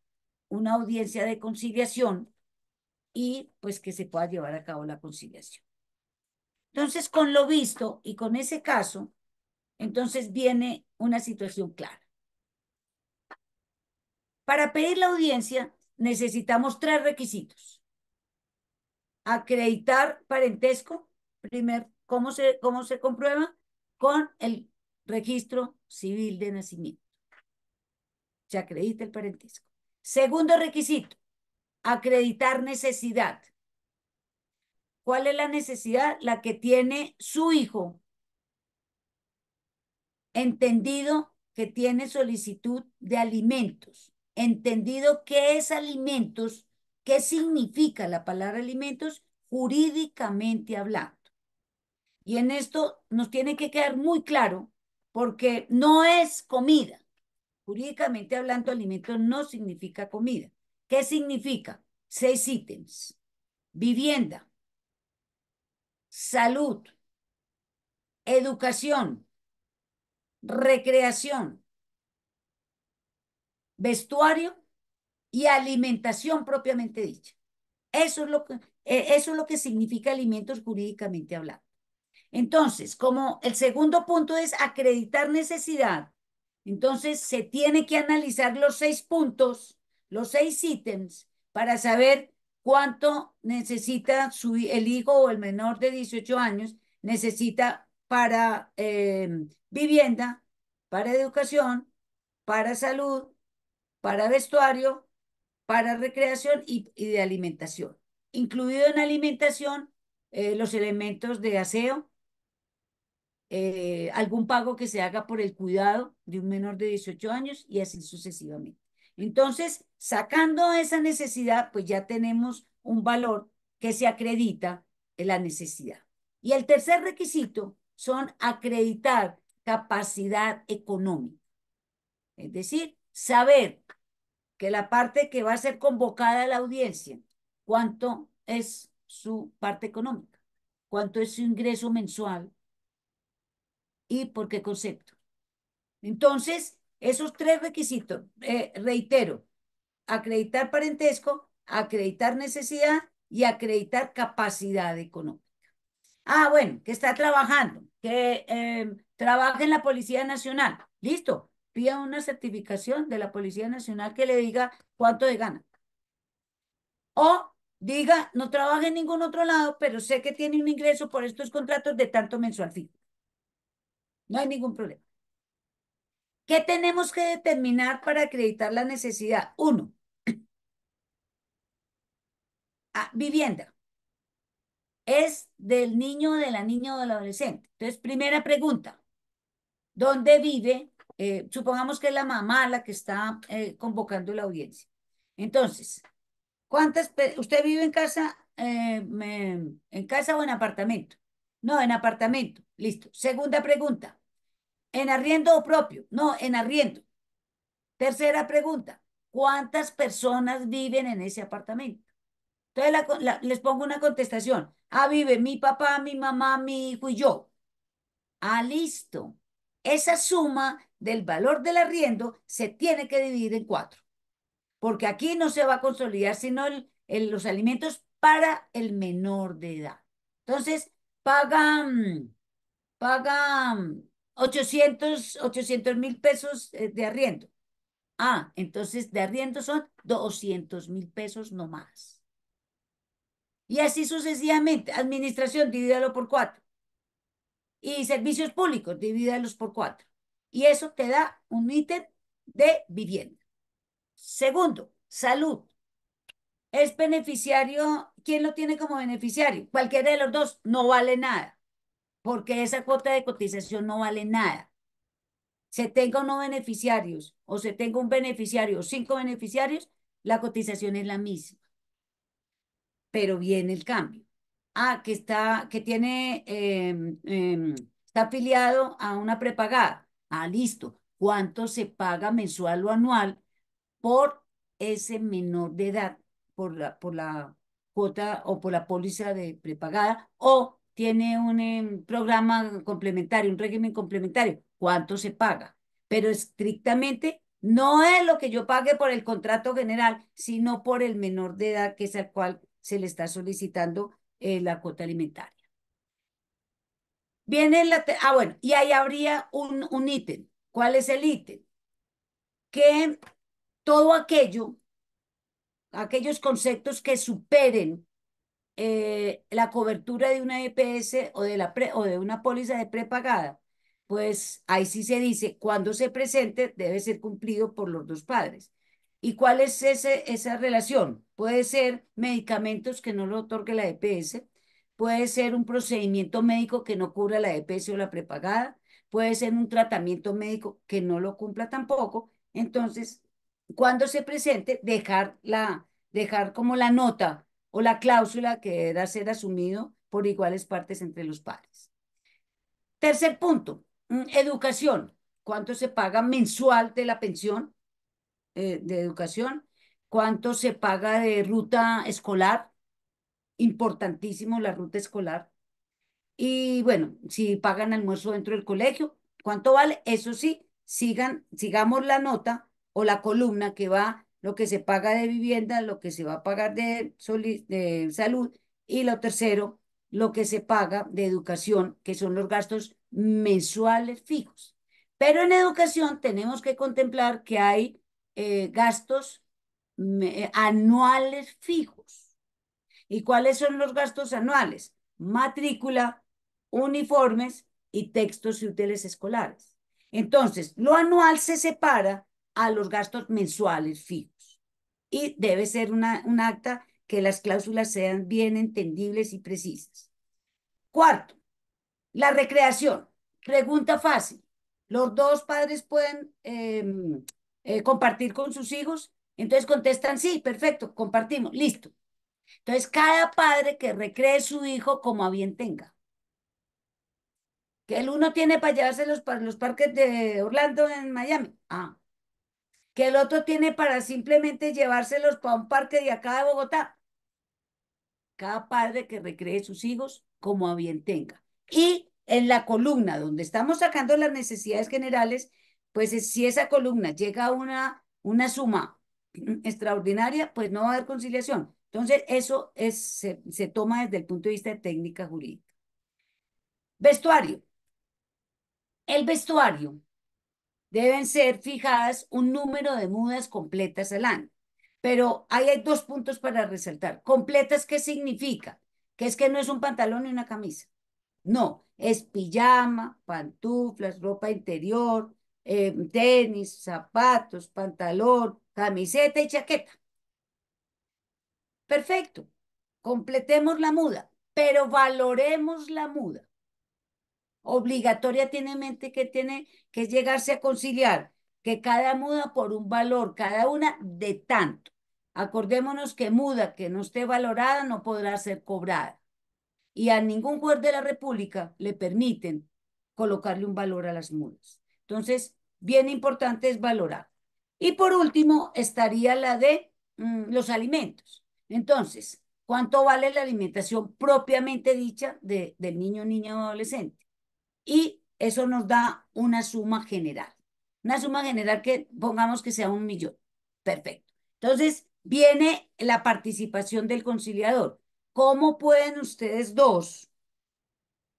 una audiencia de conciliación y pues que se pueda llevar a cabo la conciliación. Entonces, con lo visto y con ese caso, entonces viene una situación clara. Para pedir la audiencia necesitamos tres requisitos. Acreditar parentesco, primer, cómo se comprueba? Con el registro civil de nacimiento. Se acredita el parentesco. Segundo requisito, acreditar necesidad. ¿Cuál es la necesidad? La que tiene su hijo, entendido que tiene solicitud de alimentos, entendido qué es alimentos, qué significa la palabra alimentos jurídicamente hablando. Y en esto nos tiene que quedar muy claro porque no es comida. Jurídicamente hablando, alimentos no significa comida. ¿Qué significa? 6 ítems. Vivienda, salud, educación, recreación, vestuario y alimentación propiamente dicha. Eso es lo que significa alimentos jurídicamente hablando. Entonces, como el segundo punto es acreditar necesidad, entonces se tiene que analizar los 6 puntos, los 6 ítems, para saber cuánto necesita el hijo o el menor de 18 años, necesita para vivienda, para educación, para salud, para vestuario, para recreación y de alimentación. Incluido en alimentación los elementos de aseo, algún pago que se haga por el cuidado de un menor de 18 años y así sucesivamente. Entonces, sacando esa necesidad, pues ya tenemos un valor que se acredita en la necesidad. Y el tercer requisito son acreditar capacidad económica, es decir, saber que la parte que va a ser convocada a la audiencia, cuánto es su parte económica, cuánto es su ingreso mensual y por qué concepto. Entonces, esos tres requisitos, reitero, acreditar parentesco, acreditar necesidad y acreditar capacidad económica. Ah, bueno, que está trabajando, que trabaja en la Policía Nacional. Listo, pida una certificación de la Policía Nacional que le diga cuánto de gana. O diga, no trabaja en ningún otro lado, pero sé que tiene un ingreso por estos contratos de tanto mensual fijo. No hay ningún problema. ¿Qué tenemos que determinar para acreditar la necesidad? Uno, vivienda. Es del niño, de la niña o del adolescente. Entonces, primera pregunta, ¿dónde vive? Supongamos que es la mamá la que está convocando la audiencia. Entonces, ¿usted vive en casa o en apartamento? No, en apartamento. Listo. Segunda pregunta, ¿en arriendo o propio? No, en arriendo. Tercera pregunta, ¿cuántas personas viven en ese apartamento? Entonces les pongo una contestación. Ah, vive mi papá, mi mamá, mi hijo y yo. Ah, listo. Esa suma del valor del arriendo se tiene que dividir en cuatro, porque aquí no se va a consolidar sino los alimentos para el menor de edad. Entonces, pagan, pagan 800 mil pesos de arriendo. Ah, entonces de arriendo son 200.000 pesos no más. Y así sucesivamente. Administración, divídalo por cuatro. Y servicios públicos, divídalos por cuatro. Y eso te da un ítem de vivienda. Segundo, salud. Es beneficiario, ¿quién lo tiene como beneficiario? Cualquiera de los dos no vale nada, porque esa cuota de cotización no vale nada. Se tenga uno beneficiarios o se tenga un beneficiario o 5 beneficiarios, la cotización es la misma, pero viene el cambio. Ah, está afiliado a una prepagada. Ah, listo. ¿Cuánto se paga mensual o anual por ese menor de edad, por la cuota o por la póliza de prepagada? O tiene un programa complementario, un régimen complementario. ¿Cuánto se paga? Pero estrictamente no es lo que yo pague por el contrato general, sino por el menor de edad que es al cual se le está solicitando la cuota alimentaria. Bueno, y ahí habría un ítem. ¿Cuál es el ítem? Que todo aquellos conceptos que superen la cobertura de una EPS o de una póliza de prepagada, pues ahí sí se dice, cuando se presente debe ser cumplido por los dos padres. ¿Y cuál es esa relación? Puede ser medicamentos que no lo otorgue la EPS, puede ser un procedimiento médico que no cubra la EPS o la prepagada, puede ser un tratamiento médico que no lo cumpla tampoco. Entonces, cuando se presente, dejar como la nota o la cláusula que deberá ser asumido por iguales partes entre los padres. Tercer punto, educación. ¿Cuánto se paga mensual de la pensión de educación? ¿Cuánto se paga de ruta escolar? Importantísimo la ruta escolar. Y bueno, si pagan almuerzo dentro del colegio, ¿cuánto vale? Eso sí, sigamos la nota o la columna que va lo que se paga de vivienda, lo que se va a pagar de salud y lo tercero, lo que se paga de educación, que son los gastos mensuales fijos. Pero en educación tenemos que contemplar que hay gastos anuales fijos. ¿Y cuáles son los gastos anuales? Matrícula, uniformes y textos y útiles escolares. Entonces, lo anual se separa a los gastos mensuales fijos y debe ser un acta que las cláusulas sean bien entendibles y precisas. Cuarto, la recreación. Pregunta fácil. ¿Los dos padres pueden compartir con sus hijos? Entonces contestan sí, perfecto, compartimos, listo. Entonces cada padre que recree su hijo como a bien tenga. Que el uno tiene para llevárselos para los parques de Orlando en Miami. Ah, que el otro tiene para simplemente llevárselos para un parque de acá de Bogotá. Cada padre que recree sus hijos como a bien tenga. Y en la columna donde estamos sacando las necesidades generales, pues si esa columna llega a una suma extraordinaria, pues no va a haber conciliación. Entonces, eso se toma desde el punto de vista de técnica jurídica. Vestuario. El vestuario deben ser fijadas un número de mudas completas al año. Pero ahí hay dos puntos para resaltar. Completas, ¿qué significa? Que es que no es un pantalón y una camisa. No, es pijama, pantuflas, ropa interior, tenis, zapatos, pantalón, camiseta y chaqueta. Perfecto. Completemos la muda, pero valoremos la muda. Obligatoria tiene en mente que tiene que llegarse a conciliar que cada muda por un valor, cada una de tanto. Acordémonos que muda que no esté valorada no podrá ser cobrada. Y a ningún juez de la República le permiten colocarle un valor a las mudas. Entonces, bien importante es valorar. Y por último, estaría la de los alimentos. Entonces, ¿cuánto vale la alimentación propiamente dicha del niño, niña o adolescente? Y eso nos da una suma general. Una suma general que pongamos que sea 1 millón. Perfecto. Entonces, viene la participación del conciliador. ¿Cómo pueden ustedes dos,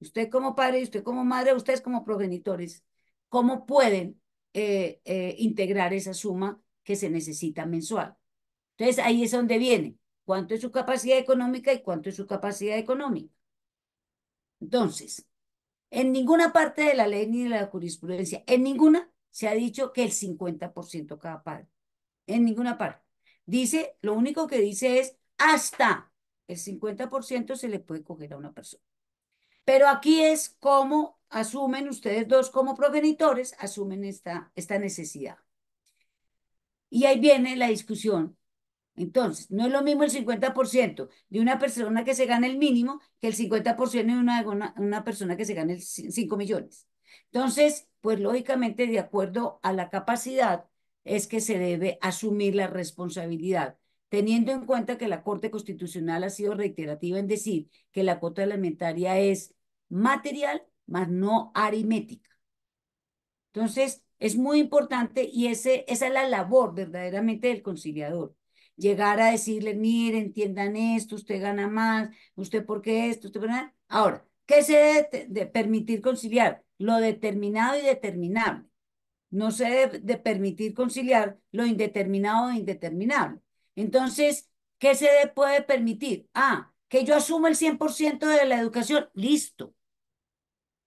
usted como padre y usted como madre, ustedes como progenitores, cómo pueden integrar esa suma que se necesita mensual? Entonces, ahí es donde viene cuánto es su capacidad económica y cuánto es su capacidad económica. Entonces, en ninguna parte de la ley ni de la jurisprudencia, en ninguna se ha dicho que el 50% cada padre. En ninguna parte. Dice, lo único que dice es hasta el 50% se le puede coger a una persona. Pero aquí es cómo asumen ustedes dos como progenitores, asumen esta necesidad. Y ahí viene la discusión. Entonces, no es lo mismo el 50% de una persona que se gana el mínimo que el 50% de una persona que se gana 5 millones. Entonces, pues lógicamente, de acuerdo a la capacidad, es que se debe asumir la responsabilidad, teniendo en cuenta que la Corte Constitucional ha sido reiterativa en decir que la cuota alimentaria es material, más no aritmética. Entonces, es muy importante y esa es la labor verdaderamente del conciliador. Llegar a decirle, mire, entiendan esto, usted gana más, usted por qué esto, usted por qué. Ahora, ¿qué se debe de permitir conciliar? Lo determinado y determinable. No se debe de permitir conciliar lo indeterminado e indeterminable. Entonces, ¿qué puede permitir? Ah, que yo asumo el 100% de la educación. Listo.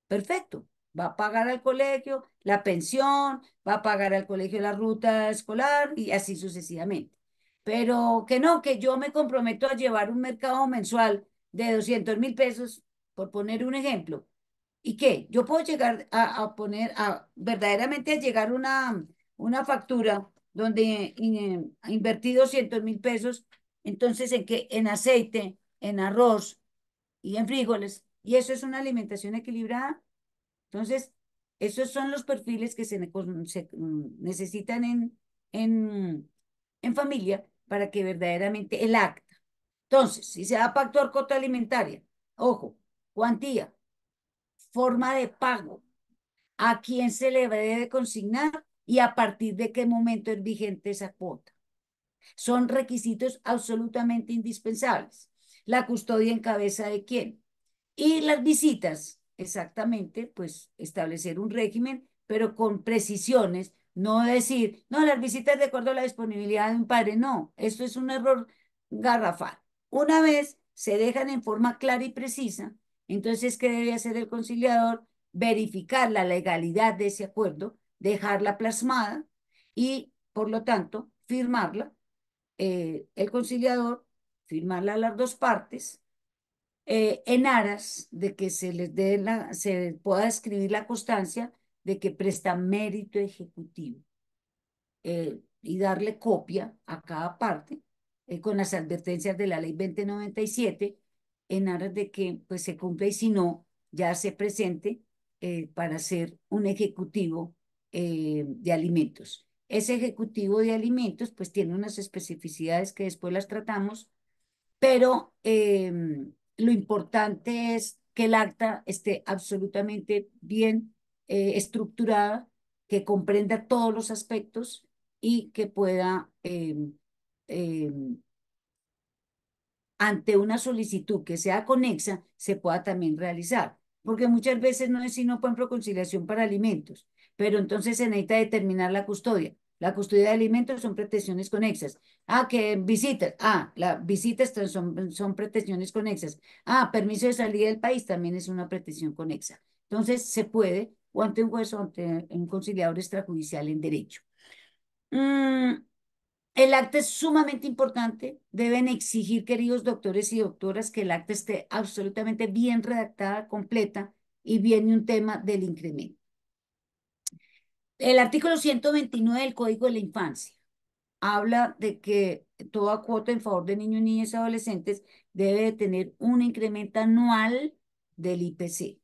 Perfecto. Va a pagar al colegio la pensión, va a pagar al colegio la ruta escolar y así sucesivamente. Pero que no, que yo me comprometo a llevar un mercado mensual de 200.000 pesos, por poner un ejemplo. ¿Y qué? Yo puedo llegar a poner, verdaderamente a llegar una factura donde invertí 200.000 pesos, entonces en qué, en aceite, en arroz y en frijoles. ¿Y eso es una alimentación equilibrada? Entonces, esos son los perfiles que se necesitan en familia para que verdaderamente el acta. Entonces, si se va a pactuar cuota alimentaria, ojo, cuantía, forma de pago, a quién se le debe consignar y a partir de qué momento es vigente esa cuota. Son requisitos absolutamente indispensables. La custodia en cabeza de quién. Y las visitas, exactamente, pues establecer un régimen, pero con precisiones, no decir, no, las visitas de acuerdo a la disponibilidad de un padre, no, esto es un error garrafal. Una vez se dejan en forma clara y precisa, entonces, ¿qué debe hacer el conciliador? Verificar la legalidad de ese acuerdo, dejarla plasmada y, por lo tanto, firmarla, el conciliador, firmarla a las dos partes en aras de que se les dé se pueda escribir la constancia de que presta mérito ejecutivo y darle copia a cada parte con las advertencias de la ley 2097 en aras de que pues se cumpla y si no, ya se presente para ser un ejecutivo de alimentos. Ese ejecutivo de alimentos pues tiene unas especificidades que después las tratamos, pero lo importante es que el acta esté absolutamente bien estructurada, que comprenda todos los aspectos y que pueda, eh, ante una solicitud que sea conexa, se pueda también realizar. Porque muchas veces no es sino, por ejemplo, conciliación para alimentos, pero entonces se necesita determinar la custodia. La custodia de alimentos son pretensiones conexas. Ah, que visitas. Ah, las visitas son pretensiones conexas. Ah, permiso de salida del país también es una pretensión conexa. Entonces, se puede, o ante un juez o ante un conciliador extrajudicial en derecho. Mm, el acta es sumamente importante. Deben exigir, queridos doctores y doctoras, que el acta esté absolutamente bien redactada, completa, y viene un tema del incremento. El artículo 129 del Código de la Infancia habla de que toda cuota en favor de niños, niñas y adolescentes debe de tener un incremento anual del IPC.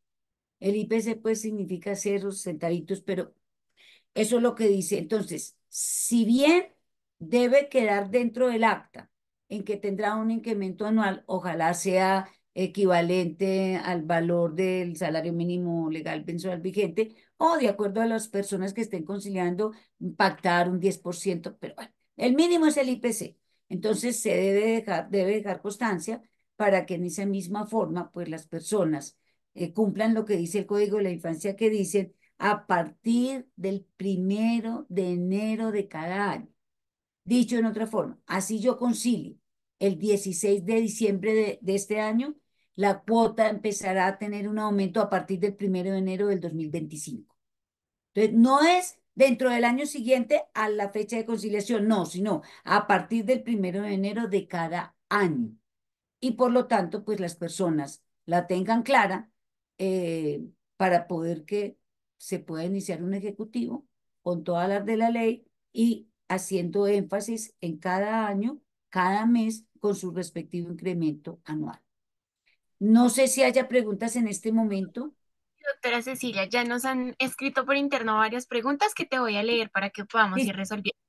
El IPC pues significa ceros, centavitos, pero eso es lo que dice. Entonces, si bien debe quedar dentro del acta en que tendrá un incremento anual, ojalá sea equivalente al valor del salario mínimo legal mensual vigente o de acuerdo a las personas que estén conciliando, pactar un 10%, pero bueno, el mínimo es el IPC. Entonces, se debe dejar constancia para que en esa misma forma, pues las personas cumplan lo que dice el Código de la Infancia, que dicen a partir del 1 de enero de cada año. Dicho en otra forma, así yo concilio el 16 de diciembre de este año, la cuota empezará a tener un aumento a partir del 1 de enero del 2025. Entonces, no es dentro del año siguiente a la fecha de conciliación, no, sino a partir del 1 de enero de cada año y por lo tanto, pues las personas la tengan clara para poder que se pueda iniciar un ejecutivo con todas las de la ley y haciendo énfasis en cada año, cada mes, con su respectivo incremento anual. No sé si haya preguntas en este momento. Doctora Cecilia, ya nos han escrito por interno varias preguntas que te voy a leer para que podamos ir Listo. resolviendo.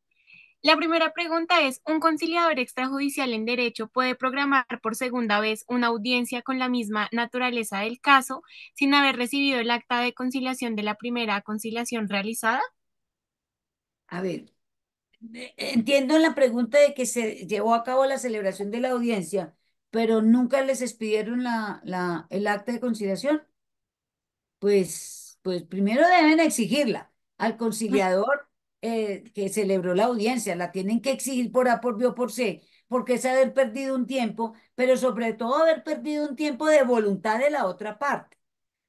La primera pregunta es, ¿un conciliador extrajudicial en derecho puede programar por segunda vez una audiencia con la misma naturaleza del caso sin haber recibido el acta de conciliación de la primera conciliación realizada? A ver, entiendo la pregunta de que se llevó a cabo la celebración de la audiencia, pero nunca les expidieron el acta de conciliación. Pues primero deben exigirla al conciliador que celebró la audiencia, la tienen que exigir por A, por B o por C, porque es haber perdido un tiempo, pero sobre todo haber perdido un tiempo de voluntad de la otra parte.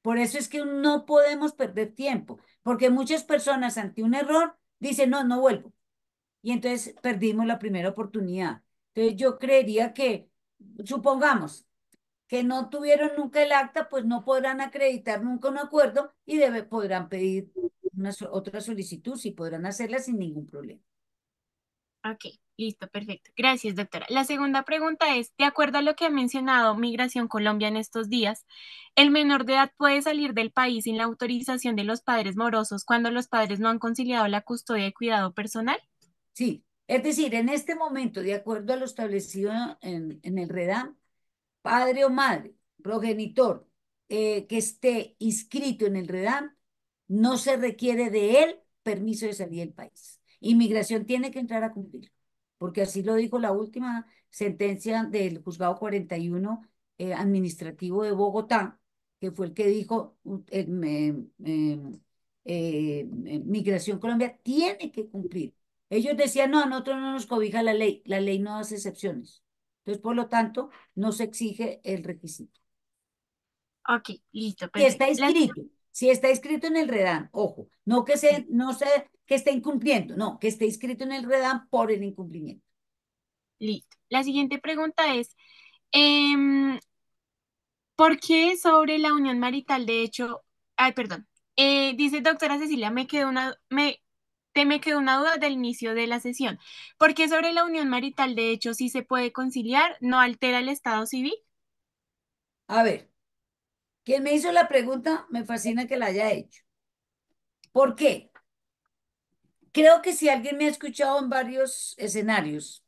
Por eso es que no podemos perder tiempo, porque muchas personas ante un error dicen, no, no vuelvo. Y entonces perdimos la primera oportunidad. Entonces yo creería que, supongamos, que no tuvieron nunca el acta, pues no podrán acreditar nunca un acuerdo y podrán pedir otra solicitud, sí podrán hacerla sin ningún problema. Ok, listo, perfecto. Gracias, doctora. La segunda pregunta es, de acuerdo a lo que ha mencionado Migración Colombia en estos días, ¿el menor de edad puede salir del país sin la autorización de los padres morosos cuando los padres no han conciliado la custodia y cuidado personal? Sí, es decir, en este momento, de acuerdo a lo establecido en el REDAM, padre o madre, progenitor, que esté inscrito en el REDAM, no se requiere de él permiso de salir del país. Inmigración tiene que entrar a cumplir, porque así lo dijo la última sentencia del juzgado 41 administrativo de Bogotá, que fue el que dijo, Migración Colombia tiene que cumplir. Ellos decían, no, a nosotros no nos cobija la ley no hace excepciones. Entonces, por lo tanto, no se exige el requisito. Ok, listo, Si está perfecto. inscrito, si está inscrito en el REDAM, ojo, no sé que esté incumpliendo, no, que esté inscrito en el REDAM por el incumplimiento. Listo. La siguiente pregunta es, em, ¿Por qué sobre la unión marital de hecho? Ay, perdón. Dice doctora Cecilia, me quedó una duda del inicio de la sesión. ¿Por qué sobre la unión marital de hecho sí se puede conciliar, no altera el estado civil? A ver, quien me hizo la pregunta, me fascina que la haya hecho. ¿Por qué? Creo que si alguien me ha escuchado en varios escenarios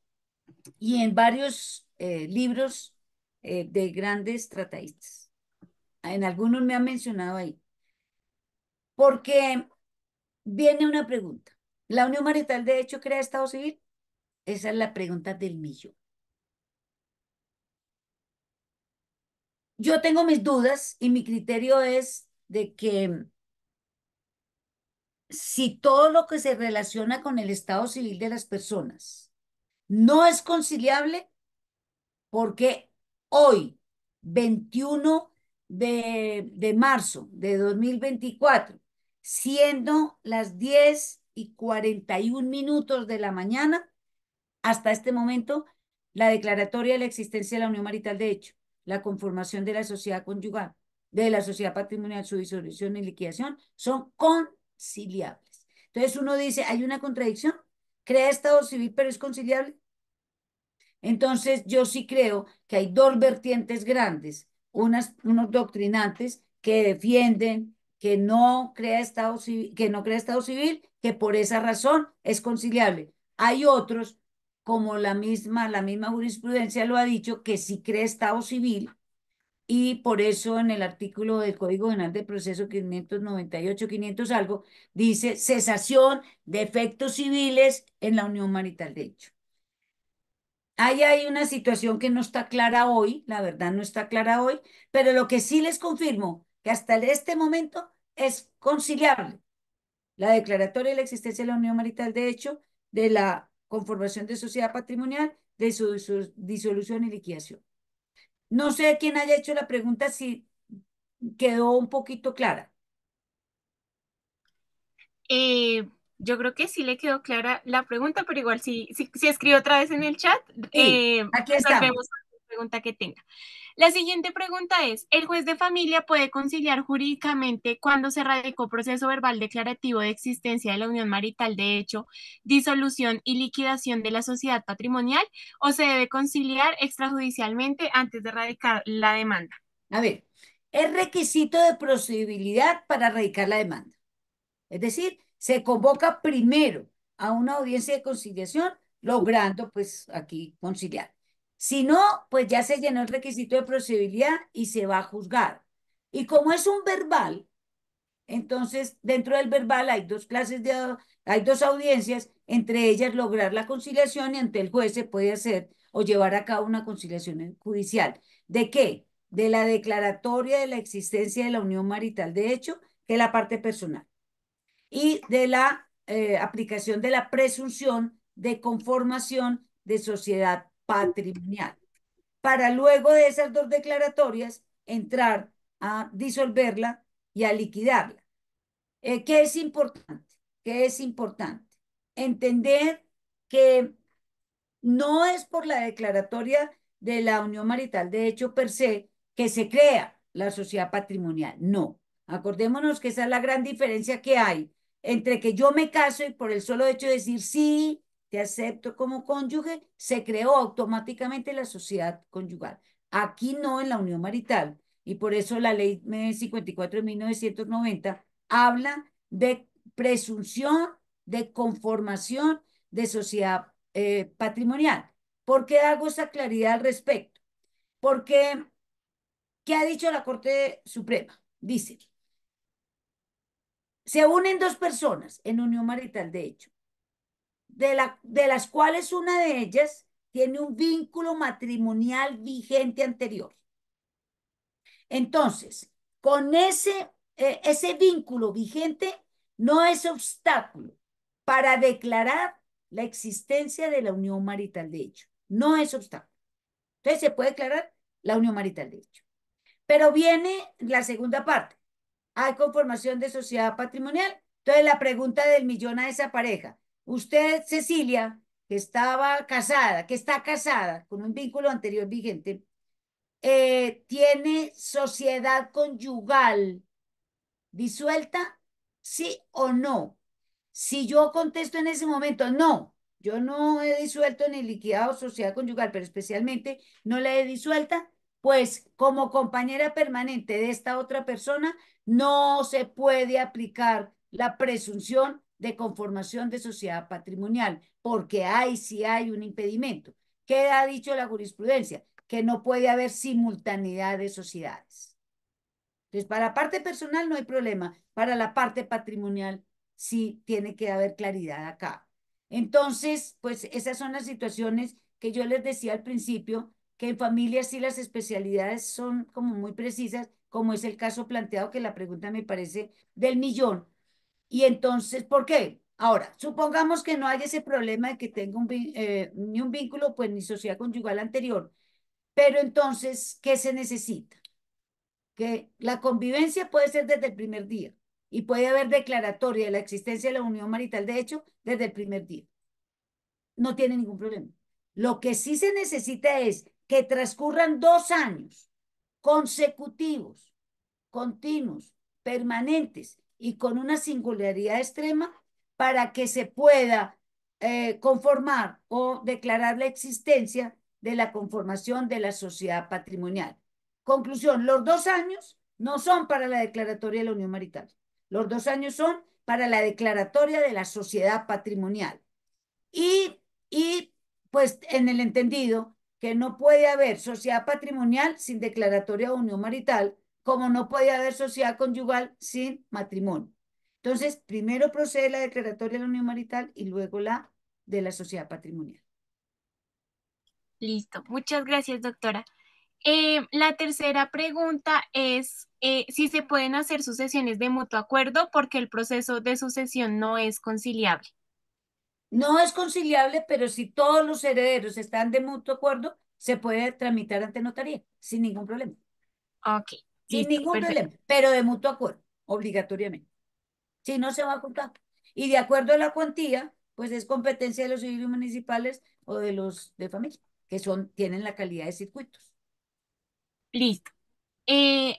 y en varios libros de grandes tratadistas, en algunos me han mencionado ahí, porque viene una pregunta. ¿La unión marital de hecho crea estado civil? Esa es la pregunta del millón. Yo tengo mis dudas y mi criterio es de que si todo lo que se relaciona con el estado civil de las personas no es conciliable, porque hoy, 21 de marzo de 2024, siendo las 10:41 de la mañana, hasta este momento, la declaratoria de la existencia de la unión marital de hecho, la conformación de la sociedad conyugal, de la sociedad patrimonial, su disolución y liquidación, son conciliables. Entonces uno dice, ¿hay una contradicción? ¿Crea estado civil pero es conciliable? Entonces, yo sí creo que hay dos vertientes grandes, unos doctrinantes que defienden que no crea estado civil, que no crea estado civil, que por esa razón es conciliable. Hay otros, como la misma jurisprudencia lo ha dicho, que sí crea estado civil y por eso en el artículo del Código Penal de Proceso 598, 500 algo, dice cesación de efectos civiles en la unión marital de hecho. Ahí hay una situación que no está clara hoy, la verdad no está clara hoy, pero lo que sí les confirmo, que hasta este momento es conciliable la declaratoria de la existencia de la unión marital de hecho, de la conformación de sociedad patrimonial, de su disolución y liquidación. No sé quién haya hecho la pregunta, si quedó un poquito clara. Eh, yo creo que sí le quedó clara la pregunta, pero igual si escribe otra vez en el chat, Sí, aquí estamos. resolvemos la pregunta que tenga. La siguiente pregunta es, ¿el juez de familia puede conciliar jurídicamente cuando se radicó proceso verbal declarativo de existencia de la unión marital de hecho, disolución y liquidación de la sociedad patrimonial o se debe conciliar extrajudicialmente antes de radicar la demanda? A ver, es requisito de procedibilidad para radicar la demanda. Es decir, se convoca primero a una audiencia de conciliación, logrando pues aquí conciliar. Si no, pues ya se llenó el requisito de procedibilidad y se va a juzgar. Y como es un verbal, entonces dentro del verbal hay dos audiencias, entre ellas lograr la conciliación y ante el juez se puede hacer o llevar a cabo una conciliación judicial. ¿De qué? De la declaratoria de la existencia de la unión marital de hecho, que es la parte personal y de la aplicación de la presunción de conformación de sociedad patrimonial. Para luego de esas dos declaratorias entrar a disolverla y a liquidarla. ¿Qué es importante? ¿Qué es importante? Entender que no es por la declaratoria de la unión marital de hecho per se que se crea la sociedad patrimonial. No. Acordémonos que esa es la gran diferencia que hay entre que yo me caso y por el solo hecho de decir sí, te acepto como cónyuge, se creó automáticamente la sociedad conyugal. Aquí no en la unión marital. Y por eso la ley 54 de 1990 habla de presunción de conformación de sociedad patrimonial. ¿Por qué hago esa claridad al respecto? Porque, ¿qué ha dicho la Corte Suprema? Dice, se unen dos personas en unión marital, de hecho, de las cuales una de ellas tiene un vínculo matrimonial vigente anterior. Entonces, con ese vínculo vigente no es obstáculo para declarar la existencia de la unión marital de hecho. No es obstáculo. Entonces se puede declarar la unión marital de hecho. Pero viene la segunda parte. Hay conformación de sociedad patrimonial. Entonces la pregunta del millón a esa pareja. Usted, Cecilia, que estaba casada, que está casada con un vínculo anterior vigente, tiene sociedad conyugal disuelta, sí o no. Si yo contesto en ese momento, no, yo no he disuelto ni liquidado sociedad conyugal, pero especialmente no la he disuelta, pues como compañera permanente de esta otra persona, no se puede aplicar la presunción de conformación de sociedad patrimonial, porque hay, sí hay un impedimento. ¿Qué ha dicho la jurisprudencia? Que no puede haber simultaneidad de sociedades. Entonces, para la parte personal no hay problema, para la parte patrimonial sí tiene que haber claridad acá. Entonces, pues esas son las situaciones que yo les decía al principio, que en familias sí las especialidades son como muy precisas, como es el caso planteado, que la pregunta me parece del millón. Y entonces, ¿por qué? Ahora, supongamos que no haya ese problema de que tenga ni un vínculo, pues ni sociedad conyugal anterior, pero entonces, ¿qué se necesita? Que la convivencia puede ser desde el primer día y puede haber declaratoria de la existencia de la unión marital, de hecho, desde el primer día. No tiene ningún problema. Lo que sí se necesita es que transcurran 2 años consecutivos, continuos, permanentes y con una singularidad extrema para que se pueda conformar o declarar la existencia de la conformación de la sociedad patrimonial. Conclusión, los 2 años no son para la declaratoria de la unión marital. Los 2 años son para la declaratoria de la sociedad patrimonial. Y pues en el entendido que no puede haber sociedad patrimonial sin declaratoria de unión marital, como no puede haber sociedad conyugal sin matrimonio. Entonces, primero procede la declaratoria de la unión marital y luego la de la sociedad patrimonial. Listo. Muchas gracias, doctora. La tercera pregunta es si se pueden hacer sucesiones de mutuo acuerdo porque el proceso de sucesión no es conciliable. No es conciliable, pero si todos los herederos están de mutuo acuerdo, se puede tramitar ante notaría sin ningún problema. Ok, Sin listo, ningún perfecto. problema, pero de mutuo acuerdo, obligatoriamente. Si no se va a contar. Y de acuerdo a la cuantía, pues es competencia de los civiles municipales o de los de familia, que tienen la calidad de circuitos. Listo.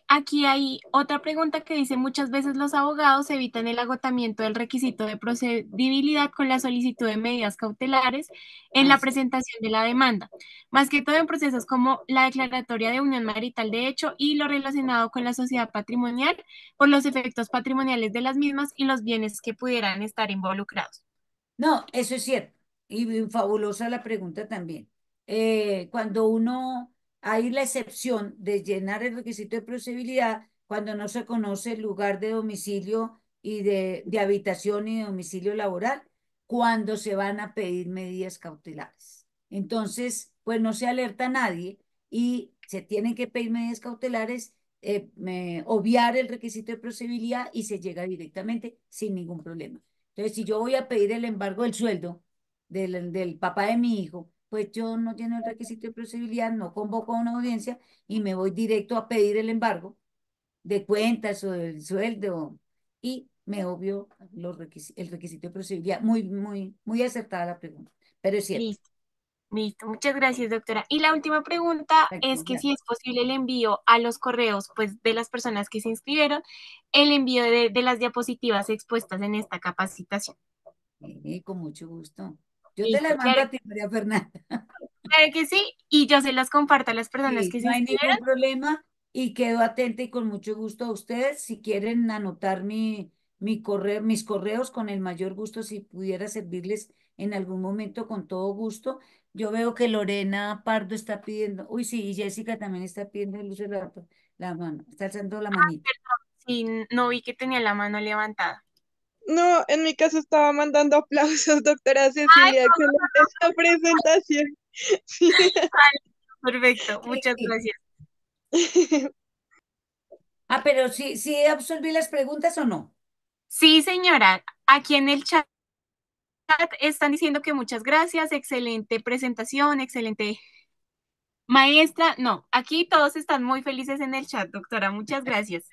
Aquí hay otra pregunta que dice, muchas veces los abogados evitan el agotamiento del requisito de procedibilidad con la solicitud de medidas cautelares en la Así. presentación de la demanda, más que todo en procesos como la declaratoria de unión marital de hecho y lo relacionado con la sociedad patrimonial por los efectos patrimoniales de las mismas y los bienes que pudieran estar involucrados. No, eso es cierto. Y fabulosa la pregunta también. Cuando hay la excepción de llenar el requisito de procedibilidad, cuando no se conoce el lugar de domicilio y de habitación y de domicilio laboral, cuando se van a pedir medidas cautelares. Entonces, pues no se alerta a nadie y se tienen que pedir medidas cautelares, obviar el requisito de procedibilidad y se llega directamente sin ningún problema. Entonces, si yo voy a pedir el embargo del sueldo del papá de mi hijo, pues yo no lleno el requisito de procedibilidad, no convoco a una audiencia y me voy directo a pedir el embargo de cuentas o del sueldo y me obvio el requisito de procedibilidad. Muy, muy, muy acertada la pregunta, pero es cierto. Listo. Listo, muchas gracias, doctora. Y la última pregunta es que si es posible el envío a los correos, pues, de las personas que se inscribieron, el envío de las diapositivas expuestas en esta capacitación. Con mucho gusto. Yo te Listo, las claro, mando a ti, María Fernanda. claro que sí, y yo se las comparto a las personas Sí, que se no hay inscribieron. ningún problema y quedo atenta y con mucho gusto a ustedes. Si quieren anotar mi correo, mis correos, con el mayor gusto, si pudiera servirles en algún momento, con todo gusto. Yo veo que Lorena Pardo está pidiendo, uy, sí, y Jessica también está pidiendo el uso de la mano, está alzando la manita. Sí, no vi que tenía la mano levantada. No, en mi caso estaba mandando aplausos, doctora Ay, Cecilia. Excelente esta presentación. Sí. perfecto, muchas Sí. gracias. Ah, pero sí, sí absolví las preguntas o no. Sí, señora, aquí en el chat están diciendo que muchas gracias, excelente presentación, excelente maestra. No, aquí todos están muy felices en el chat, doctora, muchas gracias.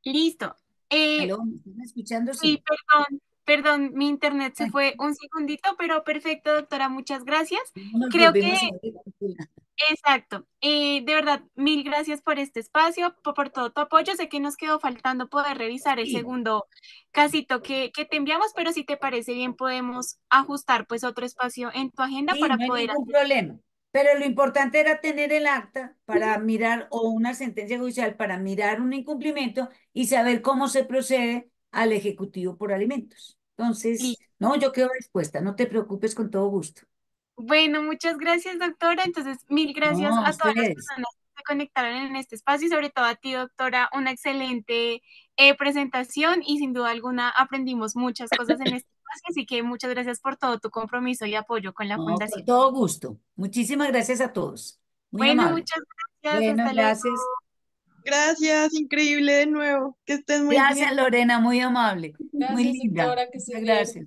Listo. Eh, ¿Aló? ¿Me están escuchando? sí, Sí. perdón, mi internet se Ah, fue un segundito, pero perfecto, doctora, muchas gracias. nos Creo que volvimos a ver. exacto. De verdad, mil gracias por este espacio, por todo tu apoyo. Sé que nos quedó faltando poder revisar el Sí, segundo casito que te enviamos, pero si te parece bien, podemos ajustar pues otro espacio en tu agenda sí, para no hay poder ningún hacer. problema. Pero lo importante era tener el acta para mirar o una sentencia judicial para mirar un incumplimiento y saber cómo se procede al Ejecutivo por alimentos. Entonces, Listo. no, yo quedo dispuesta, no te preocupes con todo gusto. Bueno, muchas gracias, doctora. Entonces, mil gracias No, a todas las ustedes. personas que se conectaron en este espacio y sobre todo a ti, doctora, una excelente presentación y sin duda alguna aprendimos muchas cosas en este espacio, así que muchas gracias por todo tu compromiso y apoyo con la No, con fundación. todo gusto. Muchísimas gracias a todos. Muy Bueno, amable. muchas gracias. Bueno, Hasta luego. gracias. Gracias, increíble de nuevo. Que estén muy bien. Gracias, Lorena, muy amable. Muy Gracias, linda. doctora, que estés Muchas bien. gracias.